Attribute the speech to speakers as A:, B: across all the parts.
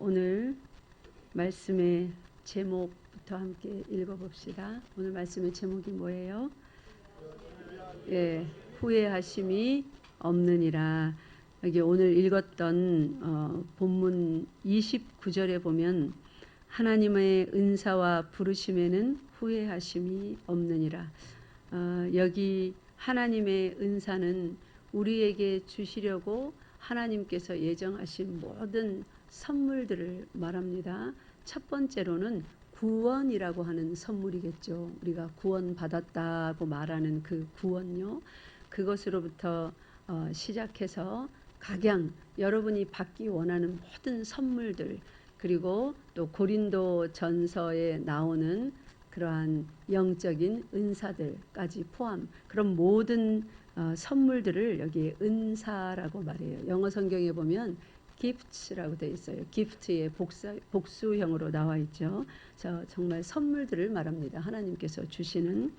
A: 오늘 말씀의 제목부터 함께 읽어봅시다. 오늘 말씀의 제목이 뭐예요? 후회하심이 없느니라. 여기 오늘 읽었던 본문 29절에 보면 하나님의 은사와 부르심에는 후회하심이 없느니라. 여기 하나님의 은사는 우리에게 주시려고 하나님께서 예정하신 모든 선물들을 말합니다. 첫 번째로는 구원이라고 하는 선물이겠죠. 우리가 구원받았다고 말하는 그 구원요. 그것으로부터 시작해서 각양 여러분이 받기 원하는 모든 선물들, 그리고 또 고린도 전서에 나오는 그러한 영적인 은사들까지 포함, 그런 모든 선물들을 여기에 은사라고 말해요. 영어 성경에 보면 gifts라고 되어 있어요. gift의 복수형으로 나와 있죠. 정말 선물들을 말합니다. 하나님께서 주시는.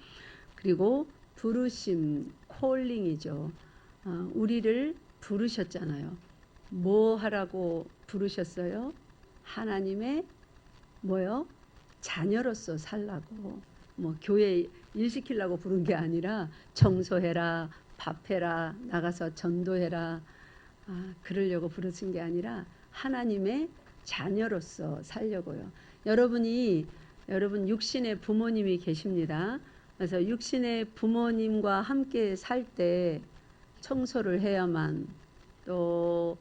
A: 그리고 부르심, calling이죠. 우리를 부르셨잖아요. 뭐 하라고 부르셨어요? 하나님의 뭐요? 자녀로서 살라고. 뭐 교회 일 시키려고 부른 게 아니라 청소해라, 밥해라, 나가서 전도해라, 그러려고 부르신 게 아니라 하나님의 자녀로서 살려고요. 여러분 육신의 부모님이 계십니다. 그래서 육신의 부모님과 함께 살 때 청소를 해야만, 또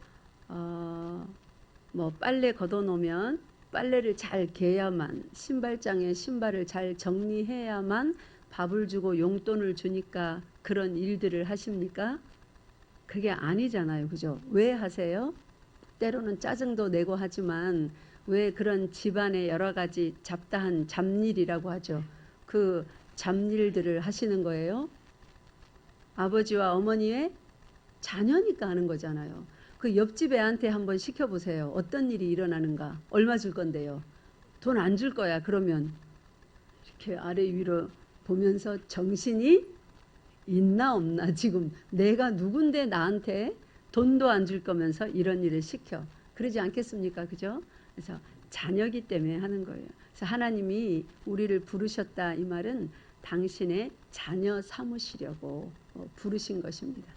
A: 뭐 빨래 걷어놓으면 빨래를 잘 개야만, 신발장에 신발을 잘 정리해야만 밥을 주고 용돈을 주니까 그런 일들을 하십니까? 그게 아니잖아요. 그죠? 왜 하세요? 때로는 짜증도 내고 하지만 왜 그런 집안의 여러 가지 잡다한 잡일이라고 하죠. 그 잡일들을 하시는 거예요? 아버지와 어머니의 자녀니까 하는 거잖아요. 그 옆집 애한테 한번 시켜보세요. 어떤 일이 일어나는가? 얼마 줄 건데요? 돈 안 줄 거야. 그러면 이렇게 아래 위로 보면서 정신이 있나 없나, 지금 내가 누군데 나한테 돈도 안 줄 거면서 이런 일을 시켜. 그러지 않겠습니까? 그죠? 그래서 자녀기 때문에 하는 거예요. 그래서 하나님이 우리를 부르셨다, 이 말은 당신의 자녀 삼으시려고 부르신 것입니다.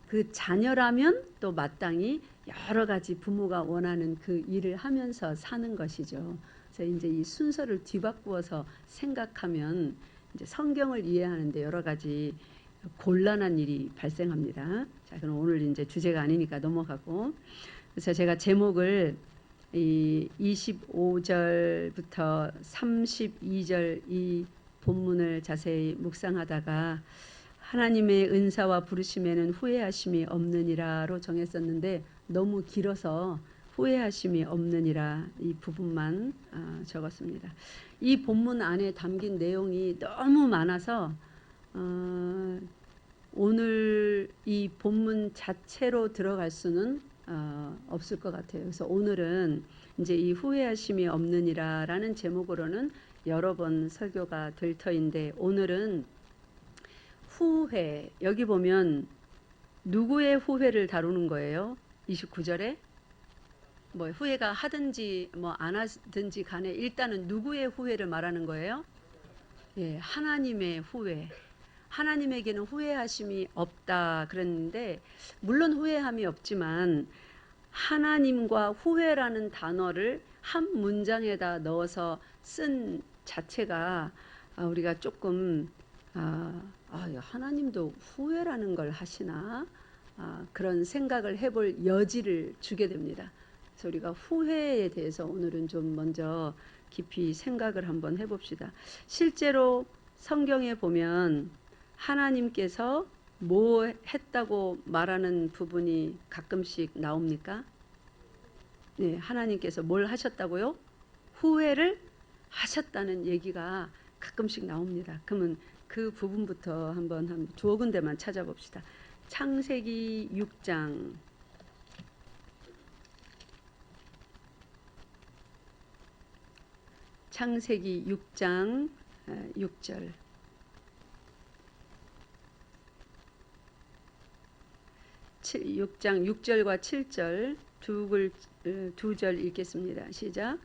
A: 그 자녀라면 또 마땅히 여러 가지 부모가 원하는 그 일을 하면서 사는 것이죠. 그래서 이제 이 순서를 뒤바꾸어서 생각하면 이제 성경을 이해하는데 여러 가지 곤란한 일이 발생합니다. 자, 그럼 오늘 이제 주제가 아니니까 넘어가고, 그래서 제가 제목을 이 25절부터 32절 이 본문을 자세히 묵상하다가 하나님의 은사와 부르심에는 후회하심이 없느니라로 정했었는데 너무 길어서 후회하심이 없느니라 이 부분만 적었습니다. 이 본문 안에 담긴 내용이 너무 많아서 오늘 이 본문 자체로 들어갈 수는 없을 것 같아요. 그래서 오늘은 이제 이 후회하심이 없느니라라는 제목으로는 여러 번 설교가 될 터인데, 오늘은 후회, 여기 보면 누구의 후회를 다루는 거예요? 29절에 뭐 후회가 하든지 뭐 안 하든지 간에 일단은 누구의 후회를 말하는 거예요? 하나님의 후회. 하나님에게는 후회하심이 없다 그랬는데, 물론 후회함이 없지만 하나님과 후회라는 단어를 한 문장에다 넣어서 쓴 자체가 우리가 조금 하나님도 후회라는 걸 하시나, 그런 생각을 해볼 여지를 주게 됩니다. 그래서 우리가 후회에 대해서 오늘은 좀 먼저 깊이 생각을 한번 해봅시다. 실제로 성경에 보면 하나님께서 뭐 했다고 말하는 부분이 가끔씩 나옵니까? 네, 하나님께서 뭘 하셨다고요? 후회를 하셨다는 얘기가 가끔씩 나옵니다. 그러면 그 부분부터 한번 두어 군데만 찾아봅시다. 창세기 6장 창세기 6장 6절. 6장 6절과 7절 두 절 읽겠습니다. 시작.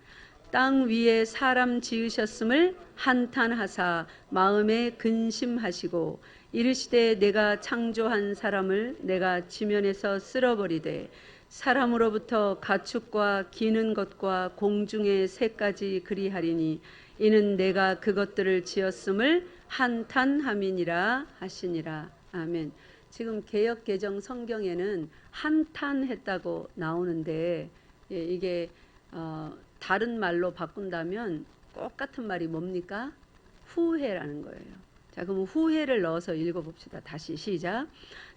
A: 땅 위에 사람 지으셨음을 한탄하사 마음에 근심하시고 이르시되 내가 창조한 사람을 내가 지면에서 쓸어버리되 사람으로부터 가축과 기는 것과 공중의 새까지 그리하리니 이는 내가 그것들을 지었음을 한탄함이니라 하시니라. 아멘. 지금 개역 개정 성경에는 한탄했다고 나오는데 이게 다른 말로 바꾼다면 똑같은 말이 뭡니까? 후회라는 거예요. 자, 그럼 후회를 넣어서 읽어봅시다. 다시 시작.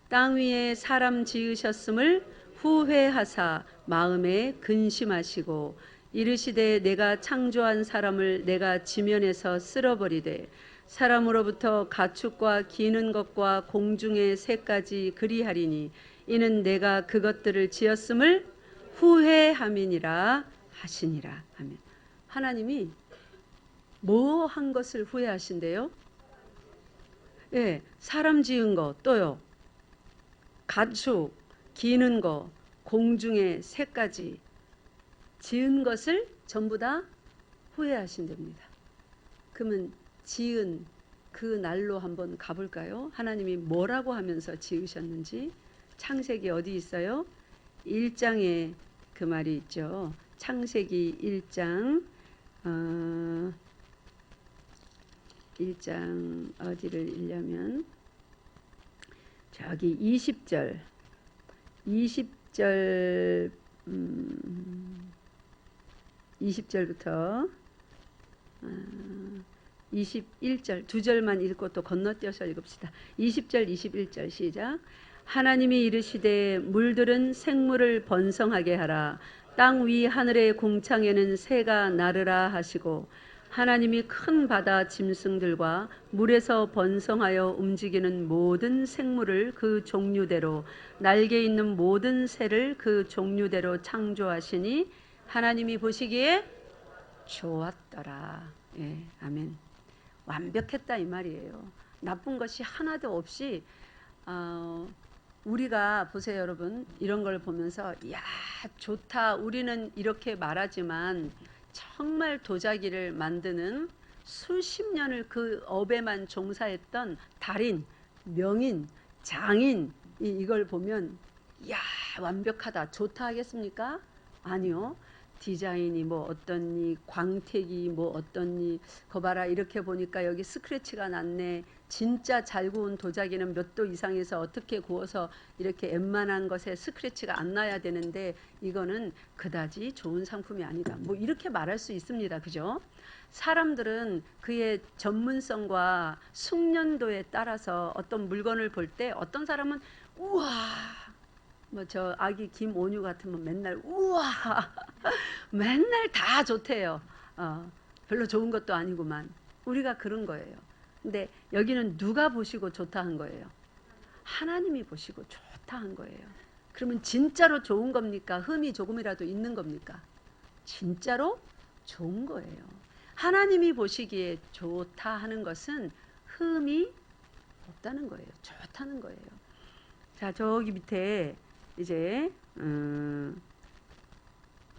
A: 땅 위에 사람 지으셨음을 후회하사 마음에 근심하시고 이르시되 내가 창조한 사람을 내가 지면에서 쓸어버리되 사람으로부터 가축과 기는 것과 공중의 새까지 그리하리니 이는 내가 그것들을 지었음을 후회함이니라 하시니라. 아멘. 하나님이 뭐 한 것을 후회하신대요? 예, 사람 지은 거, 또요 가축, 기는 거, 공중의 새까지 지은 것을 전부 다 후회하신답니다. 그러면 지은 그 날로 한번 가볼까요? 하나님이 뭐라고 하면서 지으셨는지. 창세기 어디 있어요? 1장에 그 말이 있죠. 창세기 1장 1장 어디를 읽냐면 저기 20절 20절부터 21절 두 절만 읽고 또 건너뛰어서 읽읍시다. 20절 21절 시작. 하나님이 이르시되 물들은 생물을 번성하게 하라. 땅 위 하늘의 공창에는 새가 나르라 하시고 하나님이 큰 바다 짐승들과 물에서 번성하여 움직이는 모든 생물을 그 종류대로 날개 있는 모든 새를 그 종류대로 창조하시니 하나님이 보시기에 좋았더라. 예, 아멘. 완벽했다 이 말이에요. 나쁜 것이 하나도 없이 우리가 보세요 여러분. 이런 걸 보면서 야 좋다 우리는 이렇게 말하지만 정말 도자기를 만드는 수십 년을 그 업에만 종사했던 달인, 명인, 장인 이걸 보면 야 완벽하다 좋다 하겠습니까? 아니요. 디자인이 뭐 어떻니, 광택이 뭐 어떻니, 거 봐라 이렇게 보니까 여기 스크래치가 났네. 진짜 잘 구운 도자기는 몇 도 이상에서 어떻게 구워서 이렇게 웬만한 것에 스크래치가 안 나야 되는데 이거는 그다지 좋은 상품이 아니다. 뭐 이렇게 말할 수 있습니다. 그죠? 사람들은 그의 전문성과 숙련도에 따라서 어떤 물건을 볼 때 어떤 사람은 우와 뭐 저 아기 김온유 같으면 맨날 우와 맨날 다 좋대요. 별로 좋은 것도 아니구만. 우리가 그런 거예요. 근데 여기는 누가 보시고 좋다 한 거예요? 하나님이 보시고 좋다 한 거예요. 그러면 진짜로 좋은 겁니까? 흠이 조금이라도 있는 겁니까? 진짜로 좋은 거예요. 하나님이 보시기에 좋다 하는 것은 흠이 없다는 거예요. 좋다는 거예요. 자, 저기 밑에 이제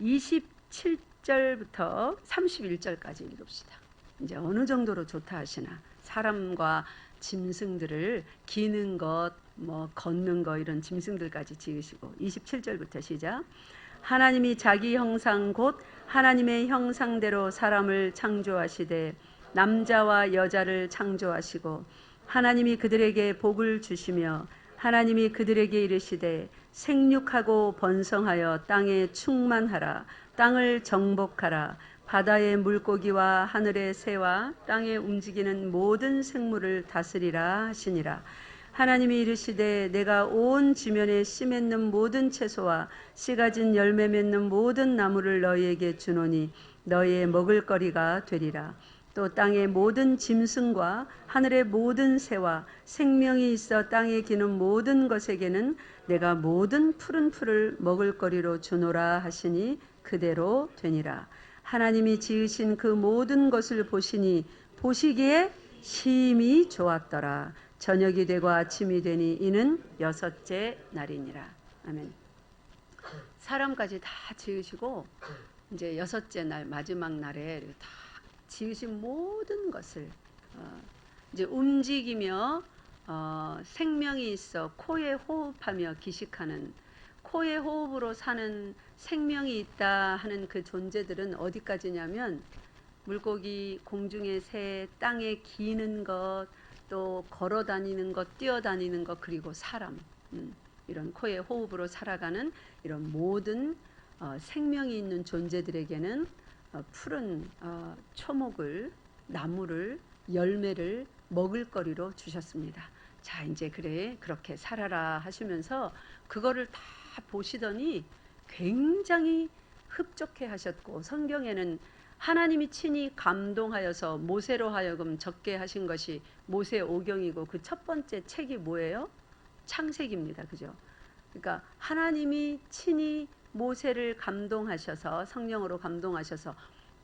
A: 27절부터 31절까지 읽읍시다. 이제 어느 정도로 좋다 하시나. 사람과 짐승들을 기는 것, 뭐 걷는 것 이런 짐승들까지 지으시고 27절부터 시작. 하나님이 자기 형상 곧 하나님의 형상대로 사람을 창조하시되 남자와 여자를 창조하시고 하나님이 그들에게 복을 주시며 하나님이 그들에게 이르시되 생육하고 번성하여 땅에 충만하라. 땅을 정복하라. 바다의 물고기와 하늘의 새와 땅에 움직이는 모든 생물을 다스리라 하시니라. 하나님이 이르시되 내가 온 지면에 씨 맺는 모든 채소와 씨 가진 열매 맺는 모든 나무를 너희에게 주노니 너희의 먹을거리가 되리라. 또 땅의 모든 짐승과 하늘의 모든 새와 생명이 있어 땅에 기는 모든 것에게는 내가 모든 푸른 풀을 먹을거리로 주노라 하시니 그대로 되니라. 하나님이 지으신 그 모든 것을 보시니 보시기에 심히 좋았더라. 저녁이 되고 아침이 되니 이는 여섯째 날이니라. 아멘. 사람까지 다 지으시고 이제 여섯째 날 마지막 날에 다 지으신 모든 것을 이제 움직이며 생명이 있어 코에 호흡하며 기식하는, 코에 호흡으로 사는 생명이 있다 하는 그 존재들은 어디까지냐면 물고기, 공중의 새, 땅에 기는 것, 또 걸어 다니는 것, 뛰어 다니는 것, 그리고 사람, 이런 코에 호흡으로 살아가는 이런 모든 생명이 있는 존재들에게는 푸른 초목을, 나무를, 열매를 먹을거리로 주셨습니다. 자, 이제 그래 그렇게 살아라 하시면서 그거를 다 보시더니 굉장히 흡족해 하셨고, 성경에는 하나님이 친히 감동하여서 모세로 하여금 적게 하신 것이 모세오경이고, 그 첫 번째 책이 뭐예요? 창세기입니다. 그죠? 그러니까 하나님이 친히 모세를 감동하셔서, 성령으로 감동하셔서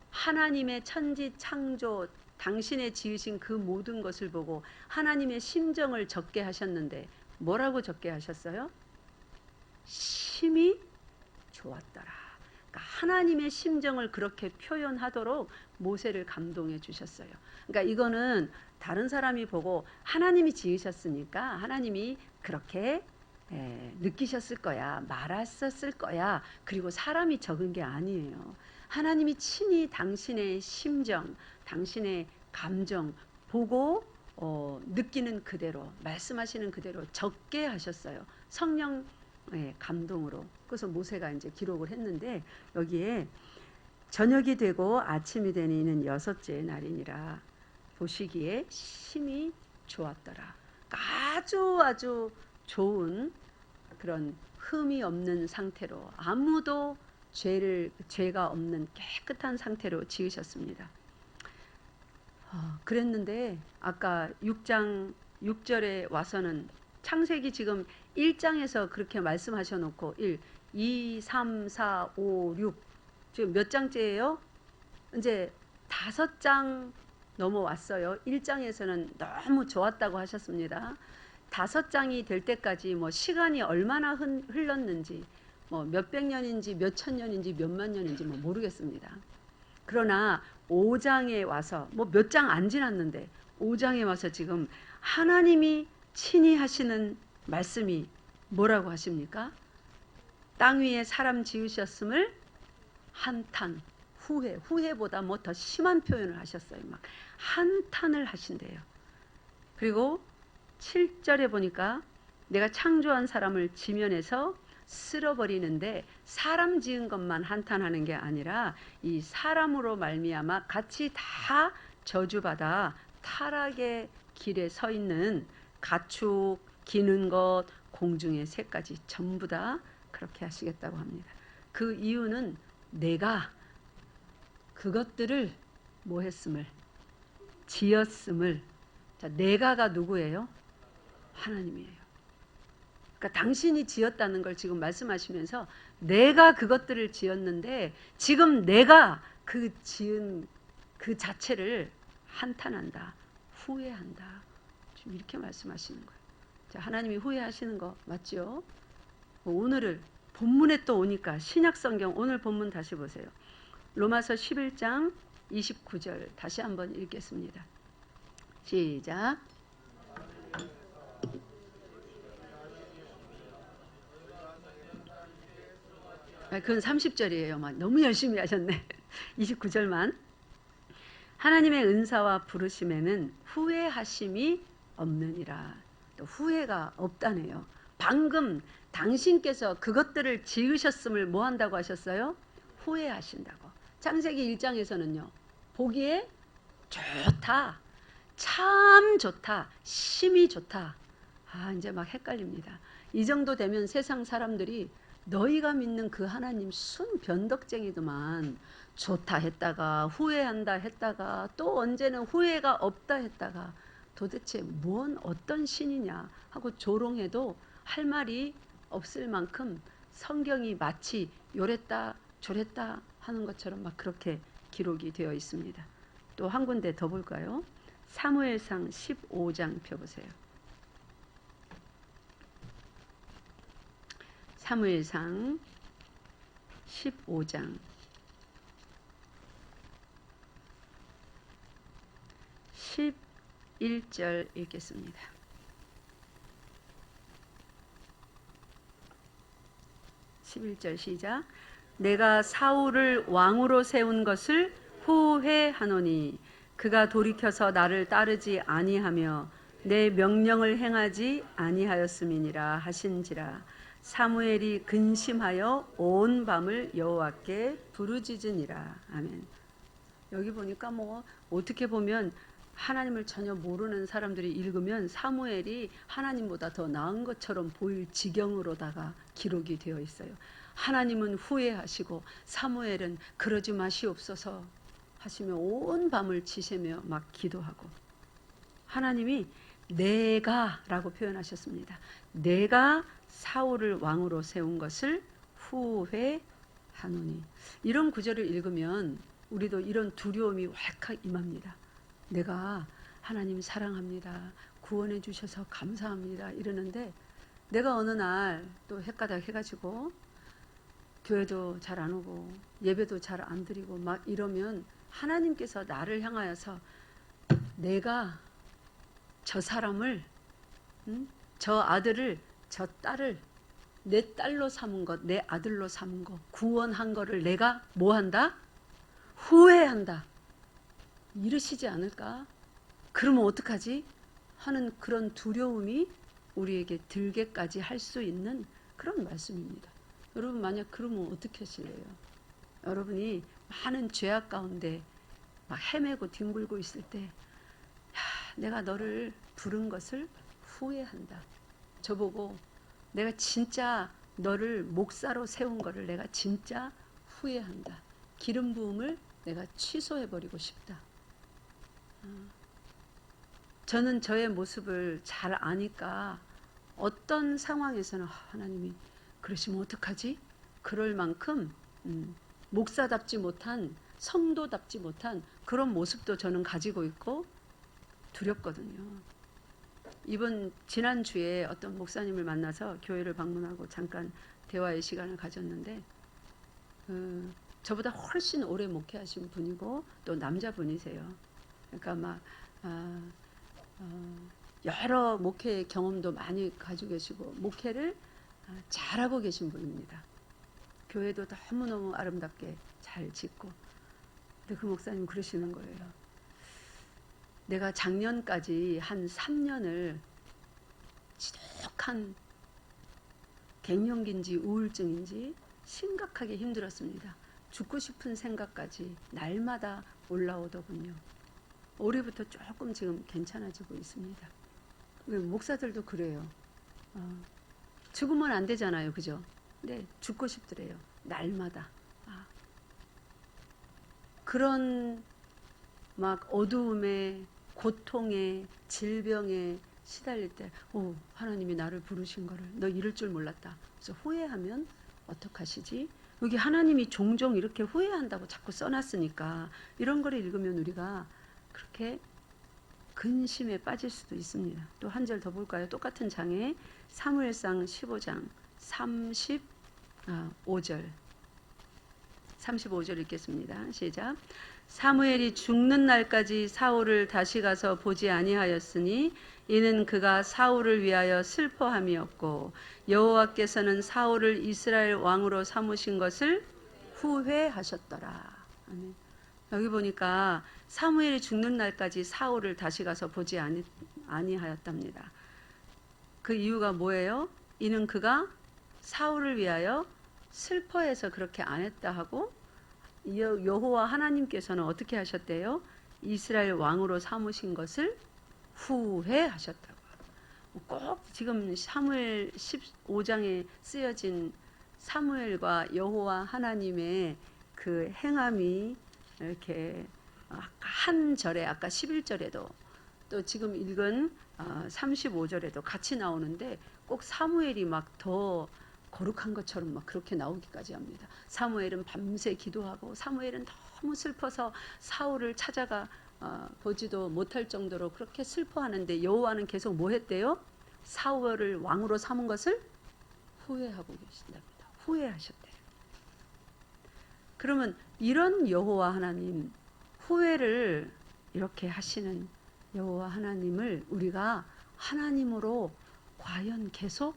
A: 하나님의 천지 창조, 당신의 지으신 그 모든 것을 보고 하나님의 심정을 적게 하셨는데 뭐라고 적게 하셨어요? 심히 좋았더라. 그러니까 하나님의 심정을 그렇게 표현하도록 모세를 감동해 주셨어요. 그러니까 이거는 다른 사람이 보고 하나님이 지으셨으니까 하나님이 그렇게 느끼셨을 거야, 말하셨을 거야, 그리고 사람이 적은 게 아니에요. 하나님이 친히 당신의 심정, 당신의 감정 보고 느끼는 그대로, 말씀하시는 그대로 적게 하셨어요. 성령 감동으로. 그래서 모세가 이제 기록을 했는데, 여기에 저녁이 되고 아침이 되니 이는 여섯째 날이니라. 보시기에 심히 좋았더라. 아주 좋은 그런 흠이 없는 상태로, 아무도 죄가 없는 깨끗한 상태로 지으셨습니다. 그랬는데 아까 6장 6절에 와서는, 창세기 지금 1장에서 그렇게 말씀하셔 놓고 1, 2, 3, 4, 5, 6 지금 몇 장째예요? 이제 5장 넘어왔어요. 1장에서는 너무 좋았다고 하셨습니다. 5장이 될 때까지 뭐 시간이 얼마나 흘렀는지, 뭐 몇백 년인지 몇천 년인지 몇만 년인지 뭐 모르겠습니다. 그러나 5장에 와서 뭐 몇 장 안 지났는데 5장에 와서 지금 하나님이 친히 하시는 말씀이 뭐라고 하십니까? 땅 위에 사람 지으셨음을 한탄, 후회보다 뭐 더 심한 표현을 하셨어요. 막 한탄을 하신대요. 그리고 7절에 보니까 내가 창조한 사람을 지면에서 쓸어버리는데, 사람 지은 것만 한탄하는 게 아니라 이 사람으로 말미암아 같이 다 저주받아 타락의 길에 서 있는 가축, 기는 것, 공중의 새까지 전부 다 그렇게 하시겠다고 합니다. 그 이유는 내가 그것들을 뭐 했음을, 지었음을. 자, 내가가 누구예요? 하나님이에요. 그러니까 당신이 지었다는 걸 지금 말씀하시면서 내가 그것들을 지었는데 지금 내가 그 지은 그 자체를 한탄한다, 후회한다. 지금 이렇게 말씀하시는 거예요. 자, 하나님이 후회하시는 거 맞죠? 오늘을 본문에 또 오니까 신약성경 오늘 본문 다시 보세요. 로마서 11장 29절 다시 한번 읽겠습니다. 시작. 그건 30절이에요. 너무 열심히 하셨네. 29절만. 하나님의 은사와 부르심에는 후회하심이 없느니라. 또 후회가 없다네요. 방금 당신께서 그것들을 지으셨음을 뭐 한다고 하셨어요? 후회하신다고. 창세기 1장에서는요. 보기에 좋다, 참 좋다, 심히 좋다. 이제 막 헷갈립니다. 이 정도 되면 세상 사람들이 너희가 믿는 그 하나님 순 변덕쟁이더만, 좋다 했다가 후회한다 했다가 또 언제는 후회가 없다 했다가 도대체 뭔 어떤 신이냐 하고 조롱해도 할 말이 없을 만큼 성경이 마치 요랬다 저랬다 하는 것처럼 막 그렇게 기록이 되어 있습니다. 또 한 군데 더 볼까요? 사무엘상 15장 펴보세요. 사무엘상 15장 11절 읽겠습니다. 11절 시작. 내가 사울을 왕으로 세운 것을 후회하노니 그가 돌이켜서 나를 따르지 아니하며 내 명령을 행하지 아니하였음이니라 하신지라. 사무엘이 근심하여 온 밤을 여호와께 부르짖으니라. 아멘. 여기 보니까 뭐 어떻게 보면 하나님을 전혀 모르는 사람들이 읽으면 사무엘이 하나님보다 더 나은 것처럼 보일 지경으로다가 기록이 되어 있어요. 하나님은 후회하시고 사무엘은 그러지 마시옵소서 하시며 온 밤을 지새며 막 기도하고, 하나님이 내가 라고 표현하셨습니다. 내가 사울을 왕으로 세운 것을 후회하노니. 이런 구절을 읽으면 우리도 이런 두려움이 왈칵 임합니다. 내가 하나님 사랑합니다. 구원해 주셔서 감사합니다. 이러는데 내가 어느 날 또 헷가닥 해가지고 교회도 잘 안 오고 예배도 잘 안 드리고 막 이러면 하나님께서 나를 향하여서 내가 저 사람을, 저 아들을, 저 딸을 내 딸로 삼은 것, 내 아들로 삼은 것, 구원한 거를 내가 뭐 한다? 후회한다. 이러시지 않을까? 그러면 어떡하지? 하는 그런 두려움이 우리에게 들게까지 할 수 있는 그런 말씀입니다. 여러분 만약 그러면 어떻게 하실래요? 여러분이 많은 죄악 가운데 막 헤매고 뒹굴고 있을 때, 내가 너를 부른 것을 후회한다. 저보고 내가 진짜 너를 목사로 세운 거를 내가 진짜 후회한다. 기름 부음을 내가 취소해버리고 싶다. 저는 저의 모습을 잘 아니까 어떤 상황에서는 하나님이 그러시면 어떡하지? 그럴 만큼 목사답지 못한, 성도답지 못한 그런 모습도 저는 가지고 있고 두렵거든요. 지난주에 어떤 목사님을 만나서 교회를 방문하고 잠깐 대화의 시간을 가졌는데, 저보다 훨씬 오래 목회하신 분이고 또 남자분이세요. 그러니까 막 여러 목회 경험도 많이 가지고 계시고 목회를 잘하고 계신 분입니다. 교회도 너무너무 아름답게 잘 짓고. 근데 그 목사님 그러시는 거예요. 내가 작년까지 한 3년을 지독한 갱년기인지 우울증인지 심각하게 힘들었습니다. 죽고 싶은 생각까지 날마다 올라오더군요. 올해부터 조금 지금 괜찮아지고 있습니다. 목사들도 그래요. 죽으면 안 되잖아요. 그죠? 근데 죽고 싶더래요. 날마다. 그런 막 어두움에, 고통에, 질병에 시달릴 때, 하나님이 나를 부르신 거를 너 이럴 줄 몰랐다. 그래서 후회하면 어떡하시지? 여기 하나님이 종종 이렇게 후회한다고 자꾸 써놨으니까 이런 거를 읽으면 우리가 그렇게 근심에 빠질 수도 있습니다. 또 한 절 더 볼까요? 똑같은 장에 사무엘상 15장 35절 35절 읽겠습니다. 시작. 사무엘이 죽는 날까지 사울을 다시 가서 보지 아니하였으니 이는 그가 사울을 위하여 슬퍼함이었고 여호와께서는 사울을 이스라엘 왕으로 삼으신 것을 후회하셨더라. 아멘. 여기 보니까 사무엘이 죽는 날까지 사울을 다시 가서 보지 아니하였답니다. 그 이유가 뭐예요? 이는 그가 사울을 위하여 슬퍼해서 그렇게 안 했다 하고, 여호와 하나님께서는 어떻게 하셨대요? 이스라엘 왕으로 삼으신 것을 후회하셨다고. 꼭 지금 사무엘 15장에 쓰여진 사무엘과 여호와 하나님의 그 행함이 이렇게 한 절에, 아까 11절에도 또 지금 읽은 35절에도 같이 나오는데 꼭 사무엘이 막 더 거룩한 것처럼 막 그렇게 나오기까지 합니다. 사무엘은 밤새 기도하고 사무엘은 너무 슬퍼서 사울을 찾아가 보지도 못할 정도로 그렇게 슬퍼하는데 여호와는 계속 뭐 했대요? 사울을 왕으로 삼은 것을 후회하고 계신답니다. 후회하셨대요. 그러면 이런 여호와 하나님, 후회를 이렇게 하시는 여호와 하나님을 우리가 하나님으로 과연 계속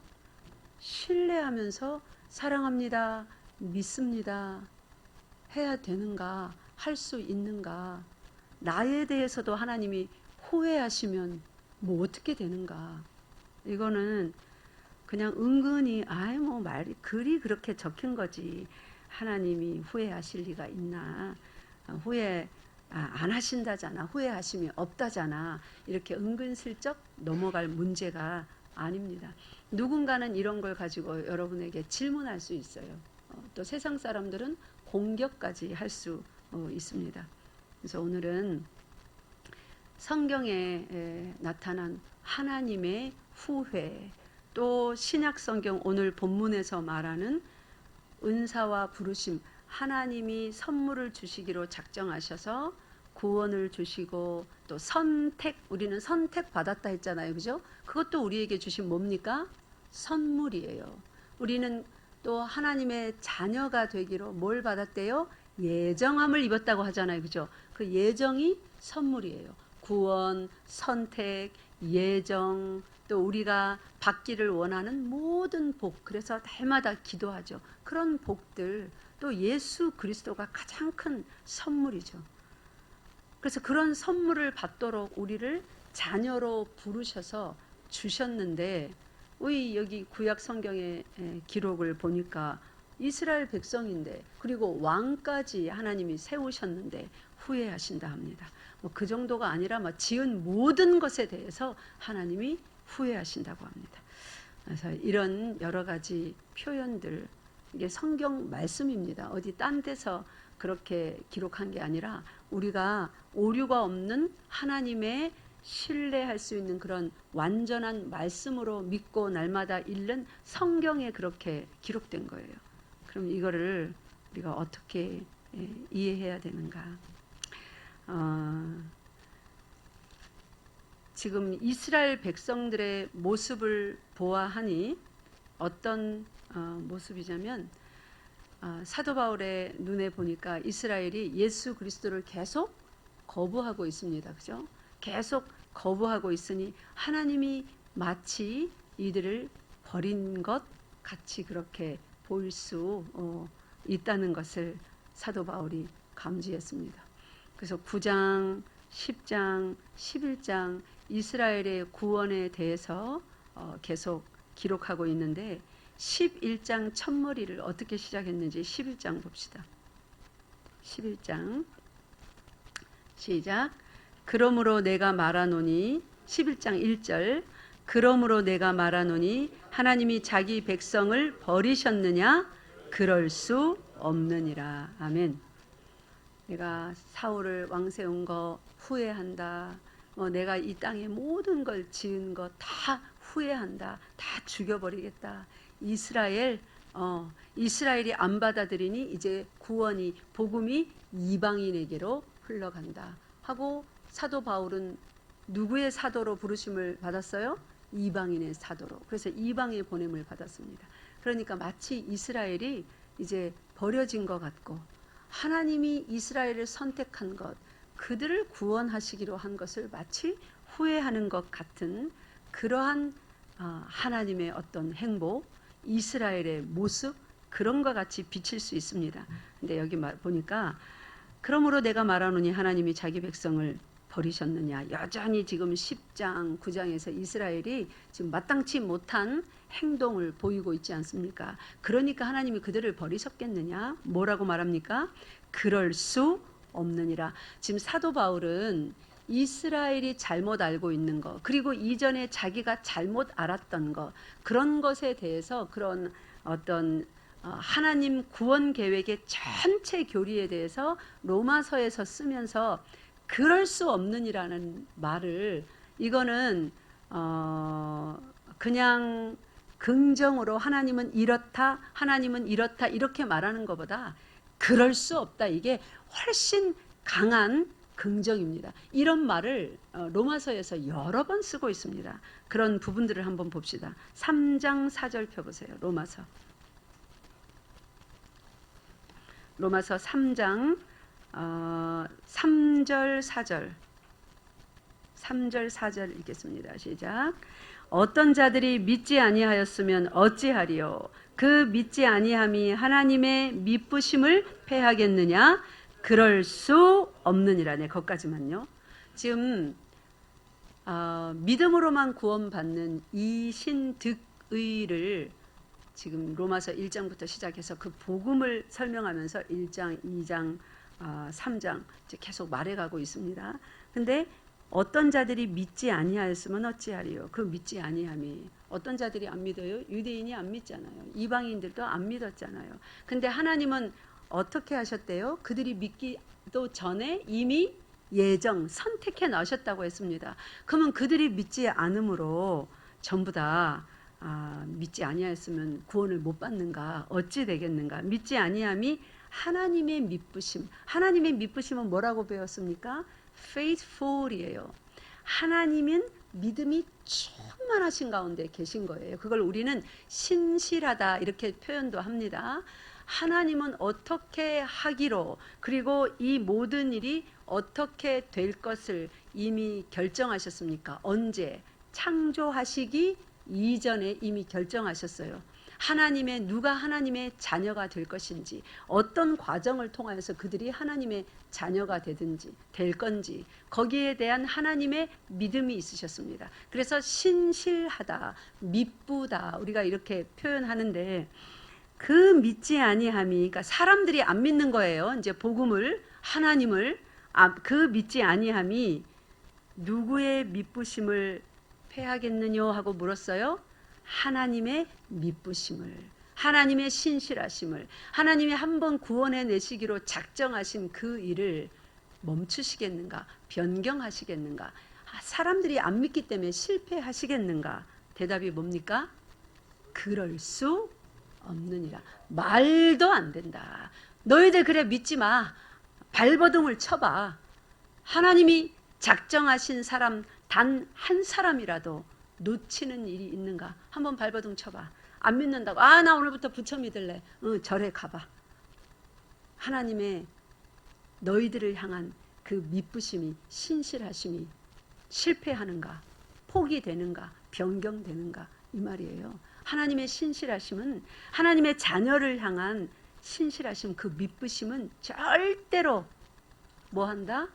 A: 신뢰하면서 사랑합니다, 믿습니다 해야 되는가, 할 수 있는가? 나에 대해서도 하나님이 후회하시면 뭐 어떻게 되는가? 이거는 그냥 은근히 뭐 말이 글이 그렇게 적힌 거지 하나님이 후회하실 리가 있나? 후회 안 하신다잖아, 후회하심이 없다잖아, 이렇게 은근슬쩍 넘어갈 문제가 아닙니다. 누군가는 이런 걸 가지고 여러분에게 질문할 수 있어요. 또 세상 사람들은 공격까지 할 수 있습니다. 그래서 오늘은 성경에 나타난 하나님의 후회, 또 신약 성경 오늘 본문에서 말하는 은사와 부르심, 하나님이 선물을 주시기로 작정하셔서 구원을 주시고 또 선택, 우리는 선택 받았다 했잖아요, 그죠? 그것도 우리에게 주신 뭡니까? 선물이에요. 우리는 또 하나님의 자녀가 되기로 뭘 받았대요? 예정함을 입었다고 하잖아요, 그죠? 그 예정이 선물이에요. 구원, 선택, 예정, 또 우리가 받기를 원하는 모든 복, 그래서 날마다 기도하죠. 그런 복들, 또 예수 그리스도가 가장 큰 선물이죠. 그래서 그런 선물을 받도록 우리를 자녀로 부르셔서 주셨는데, 우리 여기 구약 성경의 기록을 보니까 이스라엘 백성인데, 그리고 왕까지 하나님이 세우셨는데 후회하신다 합니다. 그 정도가 아니라 지은 모든 것에 대해서 하나님이 후회하신다고 합니다. 그래서 이런 여러 가지 표현들, 이게 성경 말씀입니다. 어디 딴 데서 그렇게 기록한 게 아니라 우리가 오류가 없는 하나님의 신뢰할 수 있는 그런 완전한 말씀으로 믿고 날마다 읽는 성경에 그렇게 기록된 거예요. 그럼 이거를 우리가 어떻게 이해해야 되는가? 지금 이스라엘 백성들의 모습을 보아하니 어떤 모습이냐면, 사도 바울의 눈에 보니까 이스라엘이 예수 그리스도를 계속 거부하고 있습니다. 그죠? 계속 거부하고 있으니 하나님이 마치 이들을 버린 것 같이 그렇게 보일 수 있다는 것을 사도 바울이 감지했습니다. 그래서 9장, 10장, 11장 이스라엘의 구원에 대해서 계속 기록하고 있는데, 11장 첫머리를 어떻게 시작했는지 11장 봅시다. 11장 시작. 그러므로 내가 말하노니, 11장 1절, 그러므로 내가 말하노니 하나님이 자기 백성을 버리셨느냐? 그럴 수 없느니라. 아멘. 내가 사울을 왕 세운 거 후회한다. 내가 이 땅에 모든 걸 지은 거 다 후회한다. 다 죽여버리겠다. 이스라엘이 안 받아들이니 이제 구원이, 복음이 이방인에게로 흘러간다 하고, 사도 바울은 누구의 사도로 부르심을 받았어요? 이방인의 사도로. 그래서 이방에 보냄을 받았습니다. 그러니까 마치 이스라엘이 이제 버려진 것 같고, 하나님이 이스라엘을 선택한 것, 그들을 구원하시기로 한 것을 마치 후회하는 것 같은 그러한 하나님의 어떤 행보, 이스라엘의 모습, 그런 것 같이 비칠 수 있습니다. 근데 여기 보니까 그러므로 내가 말하노니 하나님이 자기 백성을 버리셨느냐. 여전히 지금 10장, 9장에서 이스라엘이 지금 마땅치 못한 행동을 보이고 있지 않습니까? 그러니까 하나님이 그들을 버리셨겠느냐? 뭐라고 말합니까? 그럴 수 없느니라. 지금 사도 바울은 이스라엘이 잘못 알고 있는 것, 그리고 이전에 자기가 잘못 알았던 것, 그런 것에 대해서, 그런 어떤 하나님 구원 계획의 전체 교리에 대해서 로마서에서 쓰면서 그럴 수 없느니라는 말을, 이거는 그냥 긍정으로 하나님은 이렇다, 하나님은 이렇다 이렇게 말하는 것보다 그럴 수 없다, 이게 훨씬 강한 긍정입니다. 이런 말을 로마서에서 여러 번 쓰고 있습니다. 그런 부분들을 한번 봅시다. 3장 4절 펴보세요. 로마서 로마서 3장 3절 4절 3절 4절 읽겠습니다. 시작. 어떤 자들이 믿지 아니하였으면 어찌하리요? 그 믿지 아니함이 하나님의 미쁘심을 패하겠느냐? 그럴 수 없느니라. 네, 거기까지만요. 지금 믿음으로만 구원받는 이신득의를 지금 로마서 1장부터 시작해서 그 복음을 설명하면서 1장, 2장, 3장 이제 계속 말해가고 있습니다. 근데 어떤 자들이 믿지 아니하였으면 어찌하리요? 그 믿지 아니함이 어떤 자들이 안 믿어요? 유대인이 안 믿잖아요. 이방인들도 안 믿었잖아요. 근데 하나님은 어떻게 하셨대요? 그들이 믿기도 전에 이미 예정 선택해 넣으셨다고 했습니다. 그러면 그들이 믿지 않음으로 전부 다 믿지 아니하였으면 구원을 못 받는가? 어찌 되겠는가? 믿지 아니함이 하나님의 미쁘심. 하나님의 미쁘심은 뭐라고 배웠습니까? faithful이에요. 하나님은 믿음이 충만하신 가운데 계신 거예요. 그걸 우리는 신실하다 이렇게 표현도 합니다. 하나님은 어떻게 하기로 그리고 이 모든 일이 어떻게 될 것을 이미 결정하셨습니까? 언제? 창조하시기 이전에 이미 결정하셨어요. 누가 하나님의 자녀가 될 것인지, 어떤 과정을 통하여서 그들이 하나님의 자녀가 되든지 될 건지 거기에 대한 하나님의 믿음이 있으셨습니다. 그래서 신실하다, 미쁘다 우리가 이렇게 표현하는데 그 믿지 아니함이 그러니까 사람들이 안 믿는 거예요. 이제 복음을 하나님을 그 믿지 아니함이 누구의 미쁘심을 패하겠느냐 하고 물었어요. 하나님의 미쁘심을, 하나님의 신실하심을, 하나님이 한번 구원해 내시기로 작정하신 그 일을 멈추시겠는가, 변경하시겠는가, 사람들이 안 믿기 때문에 실패하시겠는가? 대답이 뭡니까? 그럴 수 없느니라. 말도 안 된다. 너희들 그래 믿지 마. 발버둥을 쳐봐. 하나님이 작정하신 사람 단 한 사람이라도 놓치는 일이 있는가? 한번 발버둥 쳐봐. 안 믿는다고. 나 오늘부터 부처 믿을래. 절에 가봐. 하나님의 너희들을 향한 그 미쁘심이, 신실하심이 실패하는가? 포기되는가? 변경되는가? 이 말이에요. 하나님의 신실하심은, 하나님의 자녀를 향한 신실하심, 그 미쁘심은 절대로 뭐한다?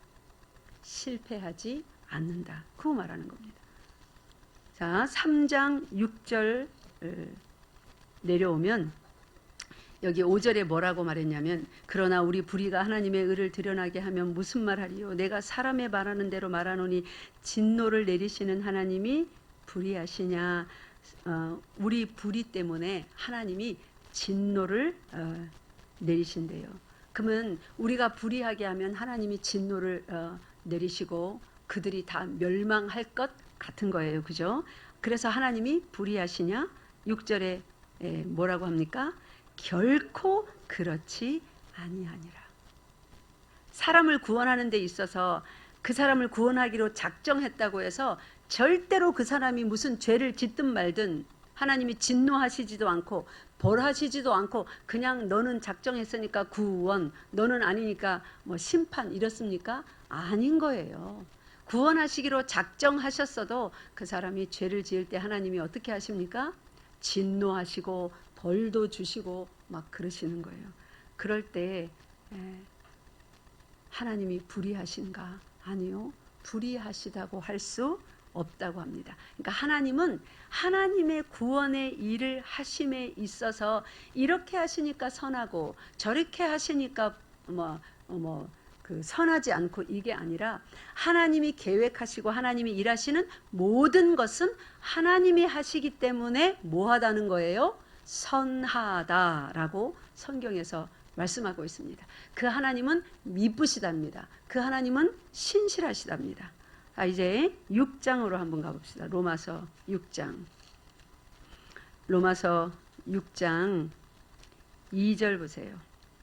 A: 실패하지 않는다. 그거 말하는 겁니다. 자, 3장 6절 내려오면 여기 5절에 뭐라고 말했냐면 그러나 우리 불의가 하나님의 의를 드러나게 하면 무슨 말하리요? 내가 사람의 말하는 대로 말하노니 진노를 내리시는 하나님이 불의하시냐? 우리 불의 때문에 하나님이 진노를 내리신대요. 그러면 우리가 불의하게 하면 하나님이 진노를 내리시고 그들이 다 멸망할 것 같은 거예요. 그죠? 그래서 하나님이 불의하시냐? 6절에 뭐라고 합니까? 결코 그렇지 아니하니라. 사람을 구원하는 데 있어서 그 사람을 구원하기로 작정했다고 해서 절대로 그 사람이 무슨 죄를 짓든 말든 하나님이 진노하시지도 않고 벌하시지도 않고 그냥 너는 작정했으니까 구원, 너는 아니니까 뭐 심판 이렇습니까? 아닌 거예요. 구원하시기로 작정하셨어도 그 사람이 죄를 지을 때 하나님이 어떻게 하십니까? 진노하시고 벌도 주시고 막 그러시는 거예요. 그럴 때 하나님이 불의하신가? 아니요. 불의하시다고 할 수 없다고 합니다. 그러니까 하나님은 하나님의 구원의 일을 하심에 있어서 이렇게 하시니까 선하고 저렇게 하시니까 그 선하지 않고 이게 아니라 하나님이 계획하시고 하나님이 일하시는 모든 것은 하나님이 하시기 때문에 뭐하다는 거예요? 선하다라고 성경에서 말씀하고 있습니다. 그 하나님은 미쁘시답니다. 그 하나님은 신실하시답니다. 이제 6장으로 한번 가봅시다. 로마서 6장. 로마서 6장 2절 보세요.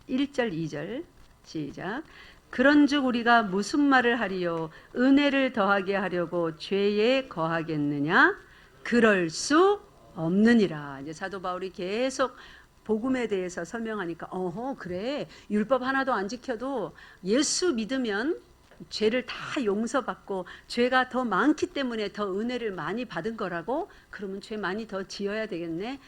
A: 1절 2절 시작. 그런즉 우리가 무슨 말을 하리요? 은혜를 더하게 하려고 죄에 거하겠느냐? 그럴 수 없느니라. 이제 사도 바울이 계속 복음에 대해서 설명하니까 어허 그래 율법 하나도 안 지켜도 예수 믿으면 죄를 다 용서받고 죄가 더 많기 때문에 더 은혜를 많이 받은 거라고? 그러면 죄 많이 더 지어야 되겠네.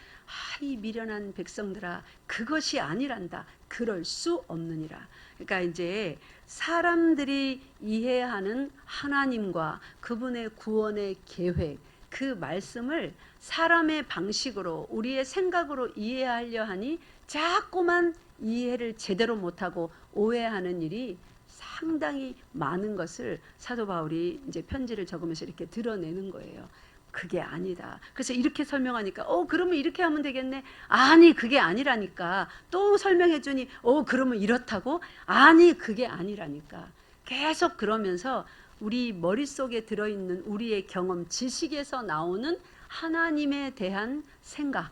A: 이 미련한 백성들아 그것이 아니란다. 그럴 수 없느니라. 그러니까 이제 사람들이 이해하는 하나님과 그분의 구원의 계획 그 말씀을 사람의 방식으로 우리의 생각으로 이해하려 하니 자꾸만 이해를 제대로 못하고 오해하는 일이 상당히 많은 것을 사도 바울이 이제 편지를 적으면서 이렇게 드러내는 거예요. 그게 아니다. 그래서 이렇게 설명하니까 그러면 이렇게 하면 되겠네. 아니 그게 아니라니까. 또 설명해 주니 그러면 이렇다고? 아니 그게 아니라니까. 계속 그러면서 우리 머릿속에 들어있는 우리의 경험, 지식에서 나오는 하나님에 대한 생각,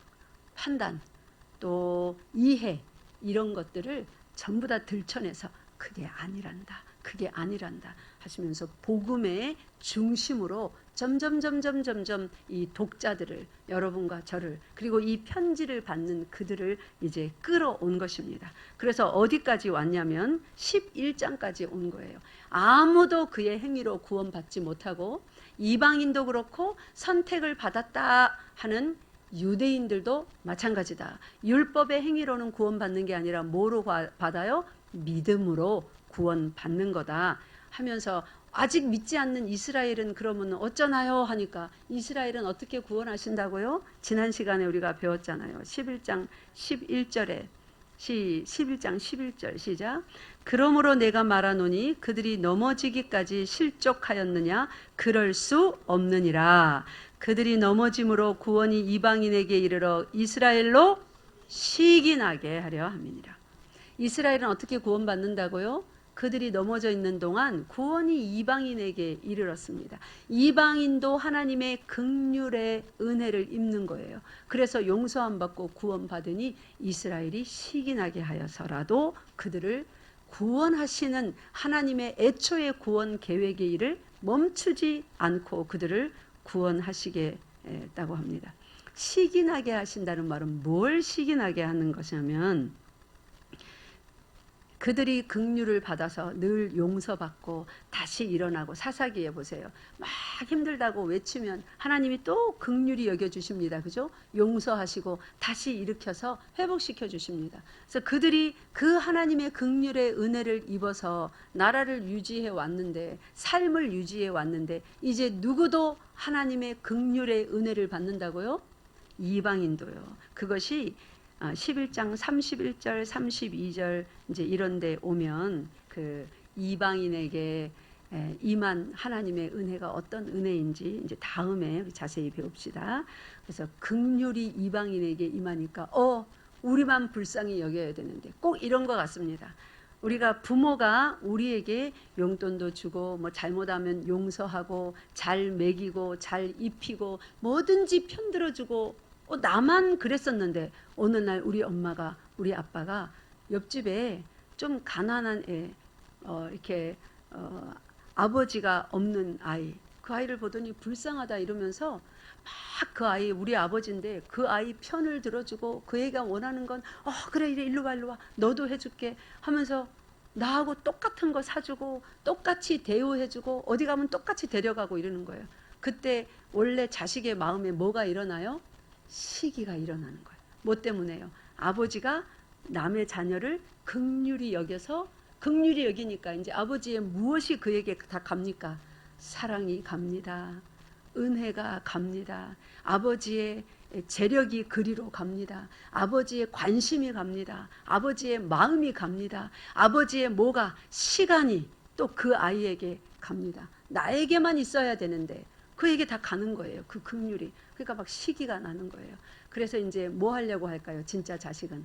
A: 판단, 또 이해 이런 것들을 전부 다 들춰내서 그게 아니란다. 그게 아니란다 하시면서 복음의 중심으로 점점 이 독자들을 여러분과 저를 그리고 이 편지를 받는 그들을 이제 끌어온 것입니다. 그래서 어디까지 왔냐면 11장까지 온 거예요. 아무도 그의 행위로 구원받지 못하고 이방인도 그렇고 선택을 받았다 하는 유대인들도 마찬가지다. 율법의 행위로는 구원받는 게 아니라 뭐로 받아요? 믿음으로 구원받는 거다 하면서 아직 믿지 않는 이스라엘은 그러면 어쩌나요? 하니까 이스라엘은 어떻게 구원하신다고요? 지난 시간에 우리가 배웠잖아요. 11장 11절에 11장 11절 시작. 그러므로 내가 말하노니 그들이 넘어지기까지 실족하였느냐? 그럴 수 없느니라. 그들이 넘어짐으로 구원이 이방인에게 이르러 이스라엘로 시기나게 하려 함이니라. 이스라엘은 어떻게 구원받는다고요? 그들이 넘어져 있는 동안 구원이 이방인에게 이르렀습니다. 이방인도 하나님의 긍휼의 은혜를 입는 거예요. 그래서 용서함 받고 구원받으니 이스라엘이 시기나게 하여서라도 그들을 구원하시는 하나님의 애초의 구원 계획의 일을 멈추지 않고 그들을 구원하시겠다고 합니다. 시기나게 하신다는 말은 뭘 시기나게 하는 것이냐면 그들이 긍휼을 받아서 늘 용서받고 다시 일어나고 사사기에 보세요. 막 힘들다고 외치면 하나님이 또 긍휼히 여겨주십니다. 그죠? 용서하시고 다시 일으켜서 회복시켜 주십니다. 그래서 그들이 그 하나님의 긍휼의 은혜를 입어서 나라를 유지해 왔는데 삶을 유지해 왔는데 이제 누구도 하나님의 긍휼의 은혜를 받는다고요? 이방인도요. 그것이 11장 31절, 32절 이제 이런 데 오면 그 이방인에게 임한 하나님의 은혜가 어떤 은혜인지 이제 다음에 우리 자세히 배웁시다. 그래서 긍휼이 이방인에게 임하니까 우리만 불쌍히 여겨야 되는데 꼭 이런 것 같습니다. 우리가 부모가 우리에게 용돈도 주고 뭐 잘못하면 용서하고 잘 먹이고 잘 입히고 뭐든지 편들어주고 나만 그랬었는데 어느 날 우리 엄마가 우리 아빠가 옆집에 좀 가난한 애 이렇게 아버지가 없는 아이 그 아이를 보더니 불쌍하다 이러면서 막 그 아이 우리 아버지인데 그 아이 편을 들어주고 그 애가 원하는 건 그래 이래 일로 와 너도 해줄게 하면서 나하고 똑같은 거 사주고 똑같이 대우해주고 어디 가면 똑같이 데려가고 이러는 거예요. 그때 원래 자식의 마음에 뭐가 일어나요? 시기가 일어나는 거예요. 뭐 때문에요? 아버지가 남의 자녀를 긍휼히 여겨서 긍휼히 여기니까 이제 아버지의 무엇이 그에게 다 갑니까? 사랑이 갑니다. 은혜가 갑니다. 아버지의 재력이 그리로 갑니다. 아버지의 관심이 갑니다. 아버지의 마음이 갑니다. 아버지의 뭐가 시간이 또 그 아이에게 갑니다. 나에게만 있어야 되는데 그에게 다 가는 거예요. 그 긍휼이. 그러니까 막 시기가 나는 거예요. 그래서 이제 뭐 하려고 할까요? 진짜 자식은.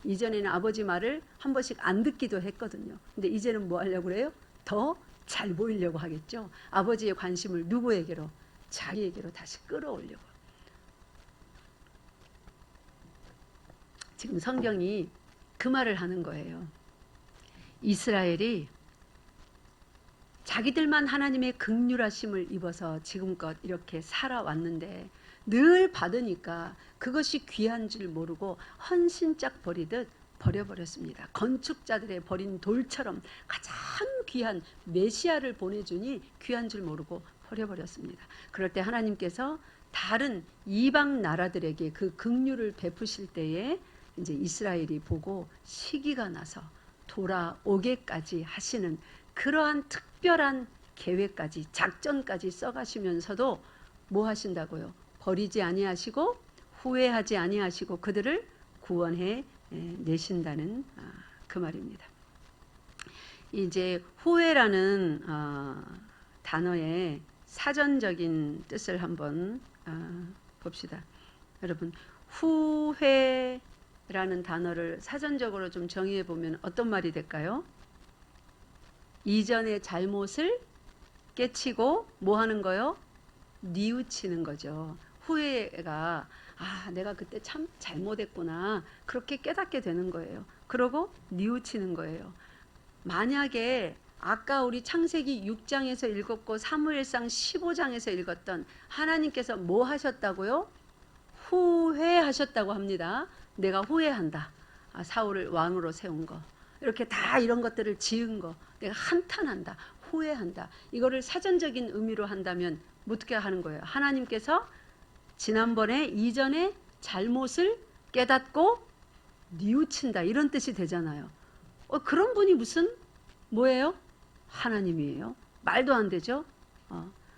A: 이전에는 아버지 말을 한 번씩 안 듣기도 했거든요. 근데 이제는 뭐 하려고 그래요? 더 잘 보이려고 하겠죠. 아버지의 관심을 누구에게로? 자기에게로 다시 끌어오려고. 지금 성경이 그 말을 하는 거예요. 이스라엘이 자기들만 하나님의 긍휼하심을 입어서 지금껏 이렇게 살아왔는데 늘 받으니까 그것이 귀한 줄 모르고 헌신짝 버리듯 버려버렸습니다. 건축자들의 버린 돌처럼 가장 귀한 메시아를 보내주니 귀한 줄 모르고 버려버렸습니다. 그럴 때 하나님께서 다른 이방 나라들에게 그 긍휼을 베푸실 때에 이제 이스라엘이 보고 시기가 나서 돌아오게까지 하시는 그러한 특별한 계획까지 작전까지 써가시면서도 뭐 하신다고요? 버리지 아니하시고 후회하지 아니하시고 그들을 구원해 내신다는 그 말입니다. 이제 후회라는 단어의 사전적인 뜻을 한번 봅시다. 여러분, 후회라는 단어를 사전적으로 좀 정의해 보면 어떤 말이 될까요? 이전의 잘못을 깨치고 뭐 하는 거요? 뉘우치는 거죠. 후회가 내가 그때 참 잘못했구나 그렇게 깨닫게 되는 거예요. 그러고 뉘우치는 거예요. 만약에 아까 우리 창세기 6장에서 읽었고 사무엘상 15장에서 읽었던 하나님께서 뭐 하셨다고요? 후회하셨다고 합니다. 내가 후회한다. 사울을 왕으로 세운 거, 이렇게 다 이런 것들을 지은 거 내가 한탄한다, 후회한다. 이거를 사전적인 의미로 한다면 어떻게 하는 거예요? 하나님께서 지난번에 이전에 잘못을 깨닫고 뉘우친다 이런 뜻이 되잖아요. 그런 분이 무슨 뭐예요? 하나님이에요. 말도 안 되죠.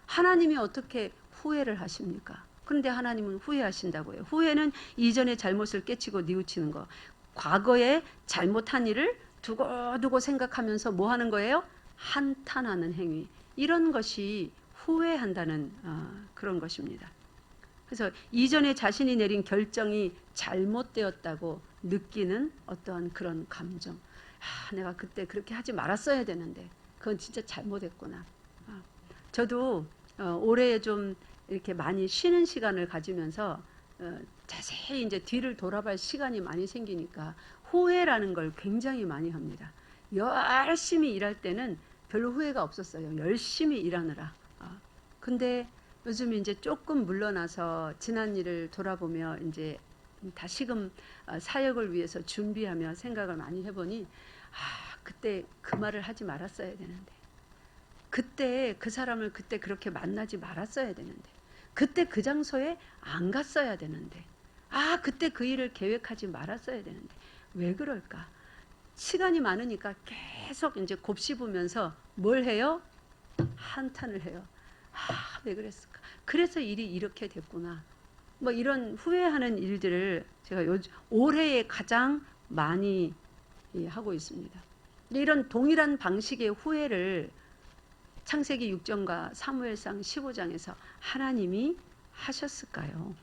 A: 하나님이 어떻게 후회를 하십니까? 그런데 하나님은 후회하신다고요. 후회는 이전의 잘못을 깨치고 뉘우치는 거. 과거에 잘못한 일을 두고두고 생각하면서 뭐 하는 거예요? 한탄하는 행위. 이런 것이 후회한다는 그런 것입니다. 그래서 이전에 자신이 내린 결정이 잘못되었다고 느끼는 어떠한 그런 감정. 내가 그때 그렇게 하지 말았어야 되는데 그건 진짜 잘못했구나. 저도 올해 좀 이렇게 많이 쉬는 시간을 가지면서 자세히 이제 뒤를 돌아볼 시간이 많이 생기니까 후회라는 걸 굉장히 많이 합니다. 열심히 일할 때는 별로 후회가 없었어요. 열심히 일하느라. 근데 요즘 이제 조금 물러나서 지난 일을 돌아보며 이제 다시금 사역을 위해서 준비하며 생각을 많이 해보니 그때 그 말을 하지 말았어야 되는데, 그때 그 사람을 그때 그렇게 만나지 말았어야 되는데, 그때 그 장소에 안 갔어야 되는데, 그때 그 일을 계획하지 말았어야 되는데 왜 그럴까? 시간이 많으니까 계속 이제 곱씹으면서 뭘 해요? 한탄을 해요. 왜 그랬을까? 그래서 일이 이렇게 됐구나. 뭐 이런 후회하는 일들을 제가 올해에 가장 많이 하고 있습니다. 이런 동일한 방식의 후회를 창세기 6장과 사무엘상 15장에서 하나님이 하셨을까요?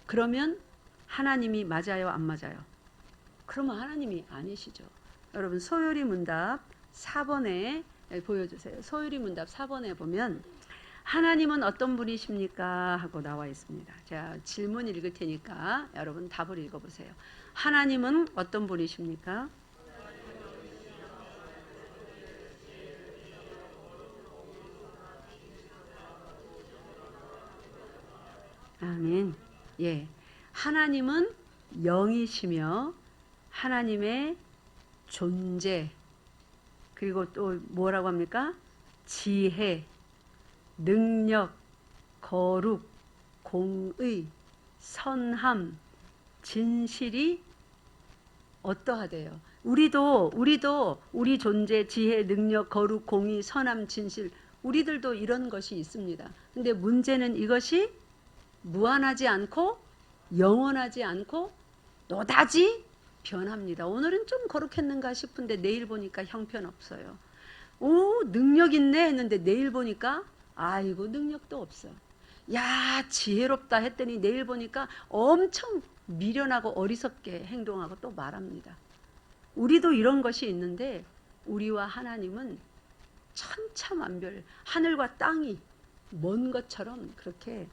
A: 그러면 하나님이 맞아요, 안 맞아요? 그러면 하나님이 아니시죠. 여러분, 소요리 문답 4번에 보여주세요. 소요리 문답 4번에 보면 하나님은 어떤 분이십니까? 하고 나와 있습니다. 제가 질문 읽을 테니까 여러분 답을 읽어보세요. 하나님은 어떤 분이십니까? 아멘. 예. 하나님은 영이시며 하나님의 존재, 그리고 또 뭐라고 합니까? 지혜, 능력, 거룩, 공의, 선함, 진실이 어떠하대요? 우리도 우리 존재, 지혜, 능력, 거룩, 공의, 선함, 진실, 우리들도 이런 것이 있습니다. 근데 문제는 이것이 무한하지 않고 영원하지 않고 노다지 변합니다. 오늘은 좀 거룩했는가 싶은데 내일 보니까 형편없어요. 능력 있네 했는데 내일 보니까 아이고 능력도 없어. 야, 지혜롭다 했더니 내일 보니까 엄청 미련하고 어리석게 행동하고 또 말합니다. 우리도 이런 것이 있는데 우리와 하나님은 천차만별, 하늘과 땅이 먼 것처럼 그렇게